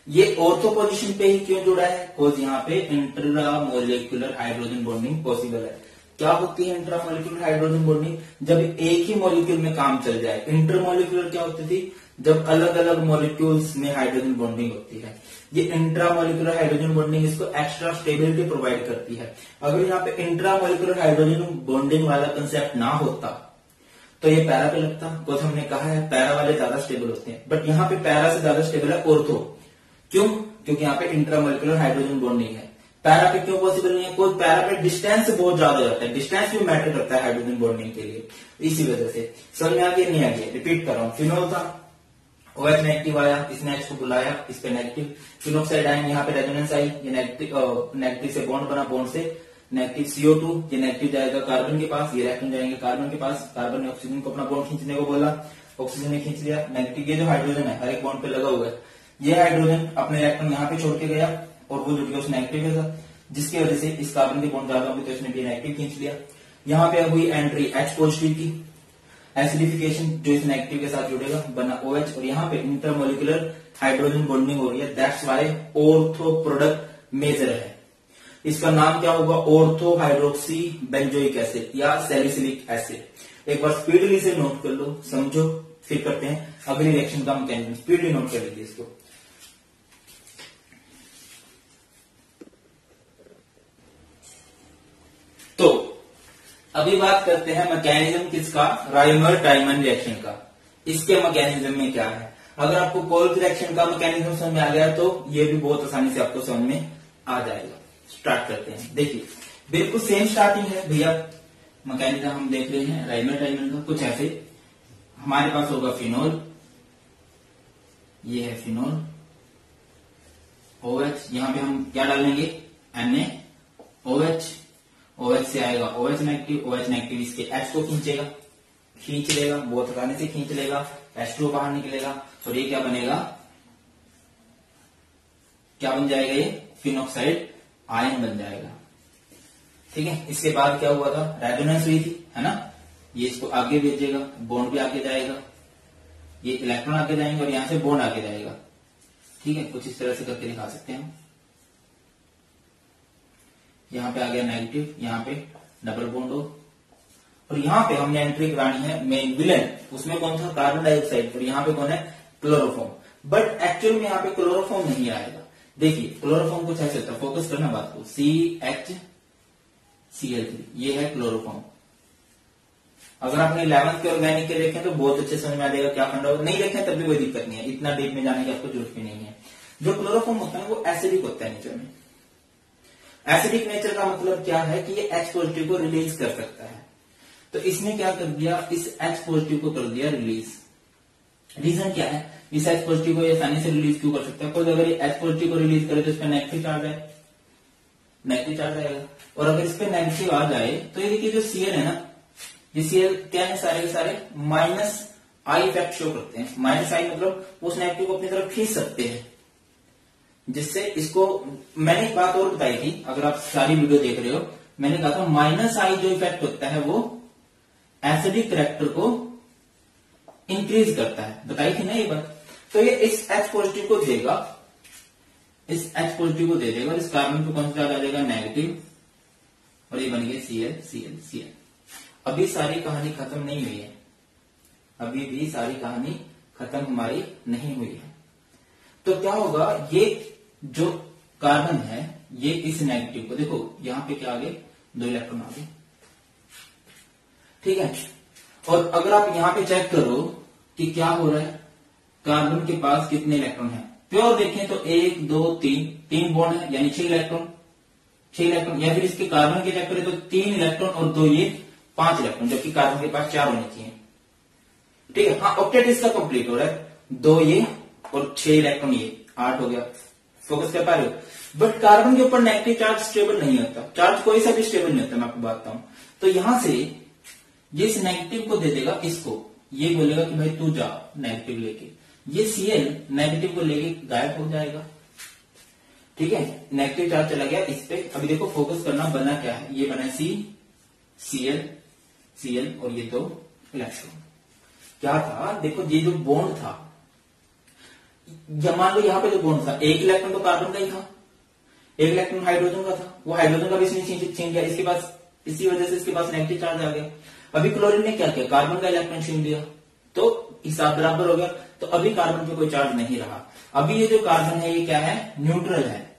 ये ऑर्थो पोजीशन पे ही क्यों जुड़ा है, बिकॉज यहाँ पे इंट्रामोलिकुलर हाइड्रोजन बॉन्डिंग पॉसिबल है। क्या होती है इंट्रामोलिकुलर हाइड्रोजन बॉन्डिंग, जब एक ही मॉलिक्यूल में काम चल जाए। इंटरमोलिकुलर क्या होती थी, जब अलग अलग मॉलिक्यूल्स में हाइड्रोजन बॉन्डिंग होती है। ये इंट्रामोलिकुलर हाइड्रोजन बॉन्डिंग इसको एक्स्ट्रा स्टेबिलिटी प्रोवाइड करती है। अगर यहाँ पे इंट्रामोलिकुलर हाइड्रोजन बॉन्डिंग वाला कंसेप्ट ना होता तो ये पैरा पे लगता, बिकॉज हमने कहा है पैरा वाले ज्यादा स्टेबल होते हैं, बट यहाँ पे पैरा से ज्यादा स्टेबल है ऑर्थो। क्यों, क्योंकि यहाँ पे इंट्रामोलिकुलर हाइड्रोजन बॉन्डिंग है। पैरा पे क्यों पॉसिबल नहीं है, कोई पैरा पे डिस्टेंस बहुत ज्यादा हो जाता है, डिस्टेंस भी मैटर करता है हाइड्रोजन बॉन्डिंग के लिए, इसी वजह से। समझ में आ गया नहीं आ गया, रिपीट कर रहा हूँ। फिनोल था, OH नेगेटिव आया, इसने H को बुलाया, इस पे नेगेटिव। फिनोक्साइड आयन, यहाँ पे रेजोनेंस आई, ये नेगेटिव से बॉन्ड बना, बॉन्ड से नेगेटिव CO2, ये नेगेटिव जाएगा कार्बन के पास, ये इलेक्ट्रॉन जाएंगे कार्बन के पास। कार्बन ने ऑक्सीजन को अपना बॉन्ड खींचने को बोला, ऑक्सीजन ने खींच लिया नेगेटिव। ये जो हाइड्रोजन है हर एक बॉन्ड पे लगा हुआ है, ये हाइड्रोजन अपने इलेक्ट्रॉन यहाँ पे छोड़ के गया और वो जुड़ गया उस नेगेटिव के साथ, जिसकी वजह से इस कार्बन के बॉन्ड ज्यादा होंगे तो इसने भी नेगेटिव खींच लिया। यहाँ पे हुई एंट्री H पॉजिटिव की, एसिडिफिकेशन जो इस नेगेटिव के साथ जुड़ेगा बना OH, और यहाँ पे इंटरमोलिकुलर हाइड्रोजन बॉन्डिंग हो रही है। That's why ortho product major है। इसका नाम क्या होगा, ऑर्थो हाइड्रोक्सी बेंजोइक एसिड या सैलिसिलिक एसिड। एक बार स्पीडली से नोट कर लो, समझो, फिर करते हैं अगली रिएक्शन का मैकेनिज्म। स्पीडली नोट कर लीजिए इसको। तो अभी बात करते हैं मैकेनिज्म किसका, राइमर टाइमन रिएक्शन का। इसके मैकेनिज्म में क्या है, अगर आपको कोल्ड रिएक्शन का मैकेनिज्म समझ में आ गया तो ये भी बहुत आसानी से आपको समझ में आ जाएगा। स्टार्ट करते हैं। देखिए बिल्कुल सेम स्टार्टिंग है भैया, मैकेनिज्म हम देख रहे हैं राइमर टाइमन का कुछ ऐसे। हमारे पास होगा फिनोल, ये है फिनोल, OH, यहां पे हम क्या डालेंगे NaOH, OH से आएगा OH नेगेटिव इसके H को खींच लेगा, बहुत आसानी से खींच लेगा, H2 बाहर निकलेगा, तो ये क्या बनेगा, क्या बन जाएगा, ये फिनोक्साइड आयन बन जाएगा। ठीक है, इसके बाद क्या हुआ था, रेजोनेंस हुई थी, है ना, ये इसको आगे भेजेगा, बॉन्ड भी आगे जाएगा, ये इलेक्ट्रॉन आगे जाएंगे और यहां से बॉन्ड आगे जाएगा। ठीक है, कुछ इस तरह से करके दिखा सकते हैं हम। यहाँ पे आ गया नेगेटिव, यहाँ पे डबल बॉन्ड O, और यहाँ पे हमने एंट्री करानी है मेन विलेन, उसमें कौन था, कार्बन डाइऑक्साइड, और यहाँ पे कौन है, क्लोरोफॉर्म। बट एक्चुअल में यहाँ पे क्लोरोफॉर्म नहीं आएगा। देखिए क्लोरोफॉर्म कुछ ऐसे होता है, फोकस करना बात को, CHCl3, ये है क्लोरोफॉर्म। अगर आपने 11th के ऑर्गेनिक के देखें तो बहुत अच्छे समझ में आ जाएगा क्या फंडा होगा, नहीं देखें तब भी कोई दिक्कत नहीं है, इतना डीप में जाने की आपको जरूरत भी नहीं है। जो क्लोरोफॉर्म होता है वो एसिडिक होता है नेचर में। एसिडिक नेचर का मतलब क्या है कि ये H पॉजिटिव को रिलीज कर सकता है। तो इसने क्या कर दिया, इस H पॉजिटिव को कर दिया रिलीज। रीजन क्या है, इस H पॉजिटिव को ये आसानी से रिलीज क्यों कर सकता है, अगर ये H पॉजिटिव को रिलीज करे तो इस पर नेगेटिव चार्ज है, नेगेटिव चार्ज आएगा, और अगर इस पे नेगेटिव आ जाए तो ये देखिए जो Cl है ना, ये Cl क्या है, सारे के सारे माइनस आई इफेक्ट शो करते हैं। माइनस आई मतलब उस नेगेटिव को अपनी तरफ खींच सकते हैं, जिससे इसको, मैंने एक बात और बताई थी, अगर आप सारी वीडियो देख रहे हो, मैंने कहा था माइनस आई जो इफेक्ट होता है वो एसिडिक कैरेक्टर को इंक्रीज करता है, बताई थी ना ये बात। तो ये इस H पॉजिटिव को देगा, इस H पॉजिटिव को दे देगा, और इस कार्बन पे कौन सा आ जाएगा, नेगेटिव, और ये बन गया Cl। अभी सारी कहानी खत्म नहीं हुई है, अभी भी सारी कहानी खत्म हमारी नहीं हुई है। तो क्या होगा, ये जो कार्बन है ये इस नेगेटिव को, देखो यहां पे क्या आ गए, 2 इलेक्ट्रॉन आ गए, ठीक है। और अगर आप यहां पे चेक करो कि क्या हो रहा है, कार्बन के पास कितने इलेक्ट्रॉन है, प्योर देखें तो 1 2 3 बॉन्ड है, यानी 6 इलेक्ट्रॉन, या फिर इसके कार्बन के चेक करें तो 3 इलेक्ट्रॉन और 2 ये 5 इलेक्ट्रॉन, जबकि कार्बन के पास 4 होने चाहिए, ठीक है। हाँ, ऑक्टेट इसका कंप्लीट हो रहा है, 2 ये और 6 इलेक्ट्रॉन ये, 8 हो गया, फोकस कर पा रहे हो। बट कार्बन के ऊपर नेगेटिव चार्ज स्टेबल नहीं होता, चार्ज कोई सा भी स्टेबल नहीं होता, मैं आपको बताता हूं। तो यहां से ये इस नेगेटिव को दे देगा इसको, ये बोलेगा कि भाई तू जा नेगेटिव लेके, ये Cl नेगेटिव को लेके गायब हो जाएगा, ठीक है, नेगेटिव चार्ज चला गया इस पे। अभी देखो फोकस करना, बना क्या है, ये बना Cl और ये 2 इलेक्ट्रॉन। क्या था, देखो ये जो बॉन्ड था, मान लो यहाँ पे जो बॉन्ड था, 1 इलेक्ट्रॉन तो कार्बन का ही था, 1 इलेक्ट्रॉन हाइड्रोजन का था, वो हाइड्रोजन का भी इसने छीन लिया, इसके पास, इसी वजह से इसके पास नेगेटिव चार्ज आ गया। अभी क्लोरीन ने क्या किया, कार्बन का इलेक्ट्रॉन छीन लिया, तो हिसाब बराबर हो गया, तो अभी कार्बन पे कोई चार्ज नहीं रहा। अभी ये जो कार्बन है ये क्या है, न्यूट्रल है,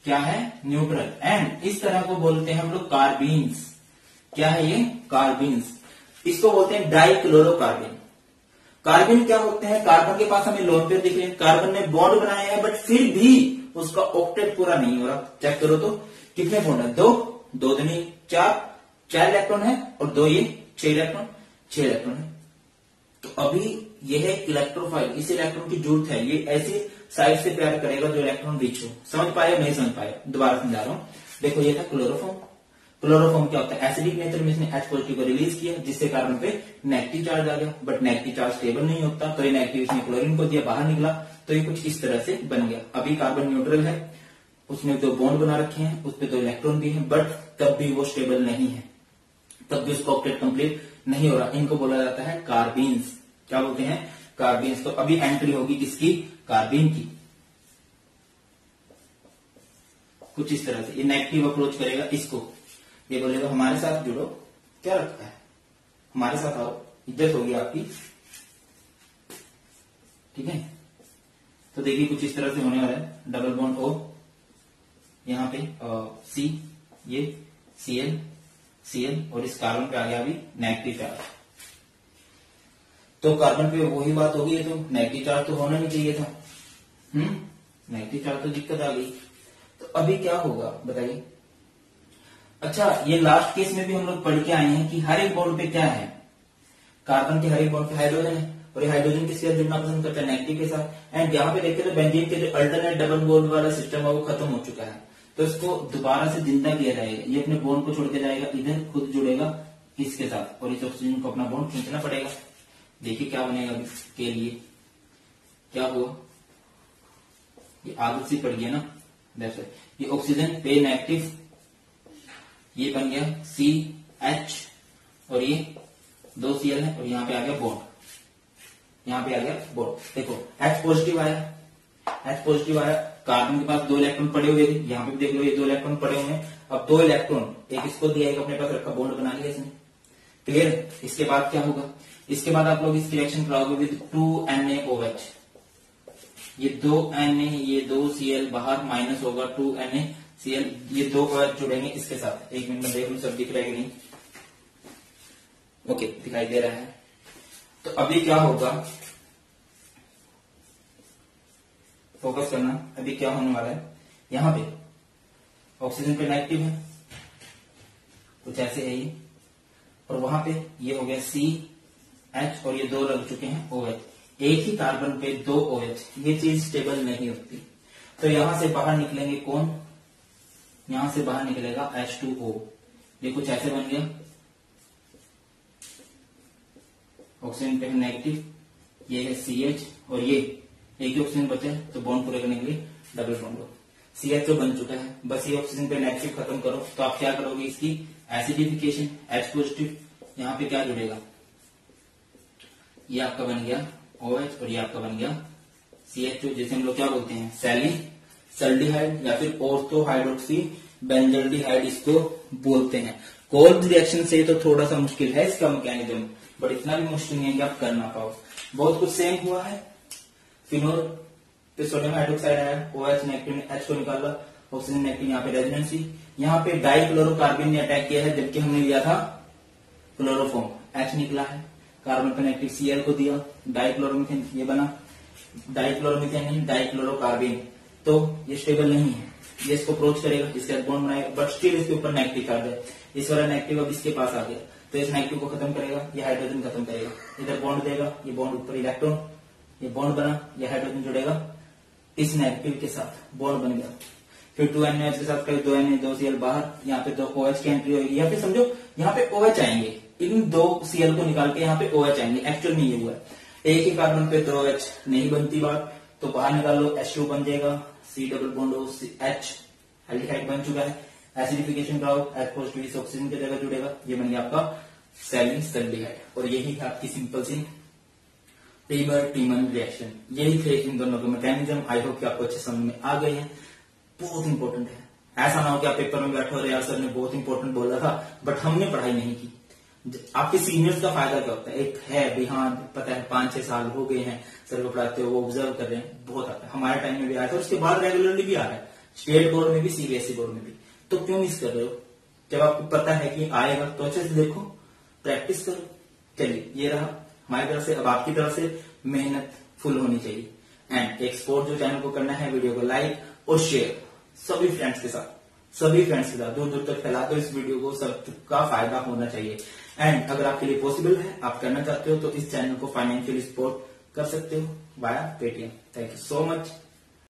क्या है, न्यूट्रल। एंड इस तरह को बोलते हैं हम लोग कार्बीन्स, क्या है ये, कार्बीन्स। इसको बोलते हैं डाइक्लोरोकार्बन। कार्बन क्या होते हैं, कार्बन के पास हमें लोन पेयर दिख रहे हैं, कार्बन ने बॉन्ड बनाया है, बट फिर भी उसका ऑक्टेट पूरा नहीं हो रहा। चेक करो तो कितने बॉन्ड है, 2 2 दूनी 4 इलेक्ट्रॉन है, और 2 ये 6 इलेक्ट्रॉन है। तो अभी यह है इलेक्ट्रोफाइल, इस इलेक्ट्रॉन की जरूरत है, ये ऐसी साइड से प्यार करेगा जो इलेक्ट्रॉन रिच हो। समझ पाए, नहीं समझ पाए, दोबारा समझा रहा हूं। देखो ये था क्लोरोफॉर्म। क्लोरोफॉर्म क्या होता है, एसिडिक नेचर में इसने H पॉजिटिव को रिलीज किया, जिससे कार्बन पे नेगेटिव चार्ज आ गया, बट नेगेटिव चार्ज स्टेबल नहीं होता, तो ये नेगेटिव इसने क्लोरीन को दिया, बाहर निकला, तो ये कुछ इस तरह से बन गया। अभी कार्बन न्यूट्रल है, उसमें 2 बॉन्ड बना रखे हैं, उस पर 2 इलेक्ट्रॉन भी है, बट तब भी वो स्टेबल नहीं है, तब भी उसका ऑक्टेट कंप्लीट नहीं हो रहा। इनको बोला जाता है कार्बीन्स। क्या बोलते हैं, कार्बीन्स। तो अभी एंट्री होगी किसकी, कार्बीन की, कुछ इस तरह से। ये नेगेटिव अप्रोच करेगा इसको, ये बोलेगा हमारे साथ जुड़ो, क्या रखता है, हमारे साथ आओ, इज्जत होगी आपकी, ठीक है। तो देखिए कुछ इस तरह से होने वाला है, डबल बॉन्ड O, यहां पे C, ये Cl, और इस कार्बन पे आ गया अभी नेगेटिव चार्ज। तो कार्बन पे वही बात होगी, तो नेगेटिव चार्ज तो होना नहीं चाहिए था, नेगेटिव चार्ज तो दिक्कत आ गई। तो अभी क्या होगा बताइए। अच्छा, ये लास्ट केस में भी हम लोग पढ़ के आए हैं कि हर एक बॉन्ड पे क्या है, कार्बन के हर एक बॉन्ड पे हाइड्रोजन है, और ये हाइड्रोजन किसके साथ जुड़ना पसंद करता है, नेगेटिव के साथ। एंड यहाँ पे देखते तो बेंजीन के जो अल्टरनेट डबल बॉन्ड वाला सिस्टम है वो खत्म हो चुका है, तो इसको दोबारा से जिंदा किया जाएगा। ये अपने बॉन्ड को छोड़ के जाएगा, इधर खुद जुड़ेगा इसके साथ, और इस ऑक्सीजन को अपना बॉन्ड खींचना पड़ेगा। देखिए क्या बनेगा इसके लिए, क्या हुआ, ये आदत सी पड़ गई ना, ये ऑक्सीजन पे नेगेटिव, ये बन गया CH, और ये 2 Cl है, और यहाँ पे आ गया बॉन्ड, यहाँ पे आ गया बॉन्ड। देखो H पॉजिटिव आया, कार्बन के पास 2 इलेक्ट्रॉन पड़े हुए थे, यहाँ पे भी देख लो ये 2 इलेक्ट्रॉन पड़े हुए हैं। अब 2 इलेक्ट्रॉन, एक इसको दिया एक अपने पास रखा, बॉन्ड बना लिया इसने। क्लियर। इसके बाद क्या होगा, इसके बाद आप लोग इसकी रिएक्शन कराओगे विद 2NaOH। ये 2Na, ये 2Cl बाहर माइनस होगा 2NaCl, ये 2 OH जुड़ेंगे इसके साथ। एक मिनट में देख लो सब दिख रहा है कि नहीं। ओके, दिखाई दे रहा है। तो अभी क्या होगा, फोकस करना, अभी क्या होने वाला है, यहां पे ऑक्सीजन पे नेगेटिव है, कुछ ऐसे है ये, और वहां पे ये हो गया CH और ये 2 लग चुके हैं OH। एक ही कार्बन पे 2 OH, ये चीज स्टेबल नहीं होती। तो यहां से बाहर निकलेंगे कौन, यहां से बाहर निकलेगा H2O। ये कुछ ऐसे बन गया, ऑक्सीजन पे है नेगेटिव, ये है CH और ये एक ही ऑक्सीजन बचा है, तो बॉन्ड पूरे करने के लिए डबल बॉन्ड हो। CH तो बन चुका है, बस ये ऑक्सीजन पे नेगेटिव खत्म करो। तो आप क्या करोगे, इसकी एसिडिफिकेशन, H पॉजिटिव, यहाँ पे क्या जुड़ेगा, ये आपका बन गया OH और ये आपका बन गया CH, जिसे हम लोग क्या बोलते हैं, सैलिसल्डिहाइड या फिर ऑर्थो हाइड्रोक्सी बेंजल्डिहाइड इसको बोलते हैं। कोल्ड रिएक्शन से तो थोड़ा सा मुश्किल है इसका मैकेनिज्म, बट इतना भी मुश्किल नहीं है कि आप कर ना पाओ। बहुत कुछ सेम हुआ है। फिनोल पे सोडियम हाइड्रोक्साइड आया, OH नेगेटिव ने H को निकाला, ऑक्सीजन नेगेटिव, यहाँ पे रेजोनेंसी, यहाँ पे डाइक्लोरोकार्बन ने अटैक किया है, जबकि हमने लिया था क्लोरोफॉर्म, H निकला है, कार्बन पे नेगेटिव Cl को दिया, डाइक्लोरोमीथेन ये बना, डाइक्लोरोमीथेन नहीं डाइक्लोरोकार्बन, तो ये स्टेबल नहीं है, ये इसको अप्रोच करेगा, इसके बॉन्ड बनाएगा, बट स्टिल इसके ऊपर नेगेटिव चार्ज है, इस वाला नेगेटिव अब इसके पास आ गया, तो इस नेगेटिव को खत्म करेगा, ये हाइड्रोजन खत्म करेगा, इधर बॉन्ड देगा, ये बॉन्ड ऊपर इलेक्ट्रॉन, ये बॉन्ड बना, ये हाइड्रोजन जुड़ेगा इस नेगेटिव के साथ, बॉन्ड बन गया। फिर 2NaOH के साथ कभी 2Na 2Cl बाहर, यहाँ पे 2 OH की एंट्री होगी, या फिर समझो यहाँ पे OH आएंगे, इन 2 Cl को निकाल के यहाँ पे OH आएंगे। एक्चुअल में ये हुआ है, एक ही कार्बन पे 2 OH नहीं बनती बात, तो बाहर निकालो, H2 बन जाएगा, C double bond H aldehyde बन चुका है। एसिडिफिकेशन कराओ, H पॉजिटिव इस ऑक्सीजन की जगह जुड़ेगा, ये बन गया आपका सैलिसल्डिहाइड। और यही है आपकी सिंपल सी टीमर-टीमन रिएक्शन। यही थे इन दोनों के मैकेनिज्म। आई होप कि आपको अच्छे समझ में आ गए हैं। बहुत इंपॉर्टेंट है, ऐसा ना हो कि आप पेपर में बैठो और यार सर ने बहुत इंपॉर्टेंट बोला था बट हमने पढ़ाई नहीं की। आपके सीनियर्स का फायदा क्या होता है, एक है भाई हाँ पता है 5-6 साल हो गए हैं सर को पढ़ाते हो, वो ऑब्जर्व कर रहे हैं, बहुत आता है। हमारे टाइम में भी आया था, उसके बाद रेगुलरली भी आ रहा है, स्टेट बोर्ड में भी, CBSE बोर्ड में भी। तो क्यों मिस कर रहे हो, जब आपको पता है कि आएगा तो अच्छे से देखो, प्रैक्टिस करो। चलिए ये रहा हमारी तरफ से, अब आपकी तरफ से मेहनत फुल होनी चाहिए। एंड एक सपोर्ट जो चैनल को करना है, वीडियो को लाइक और शेयर सभी फ्रेंड्स के साथ दूर दूर तक फैला दो इस वीडियो को, सबका फायदा होना चाहिए। एंड अगर आपके लिए पॉसिबल है, आप करना चाहते हो, तो इस चैनल को फाइनेंशियली सपोर्ट कर सकते हो via Paytm. Thank you so much.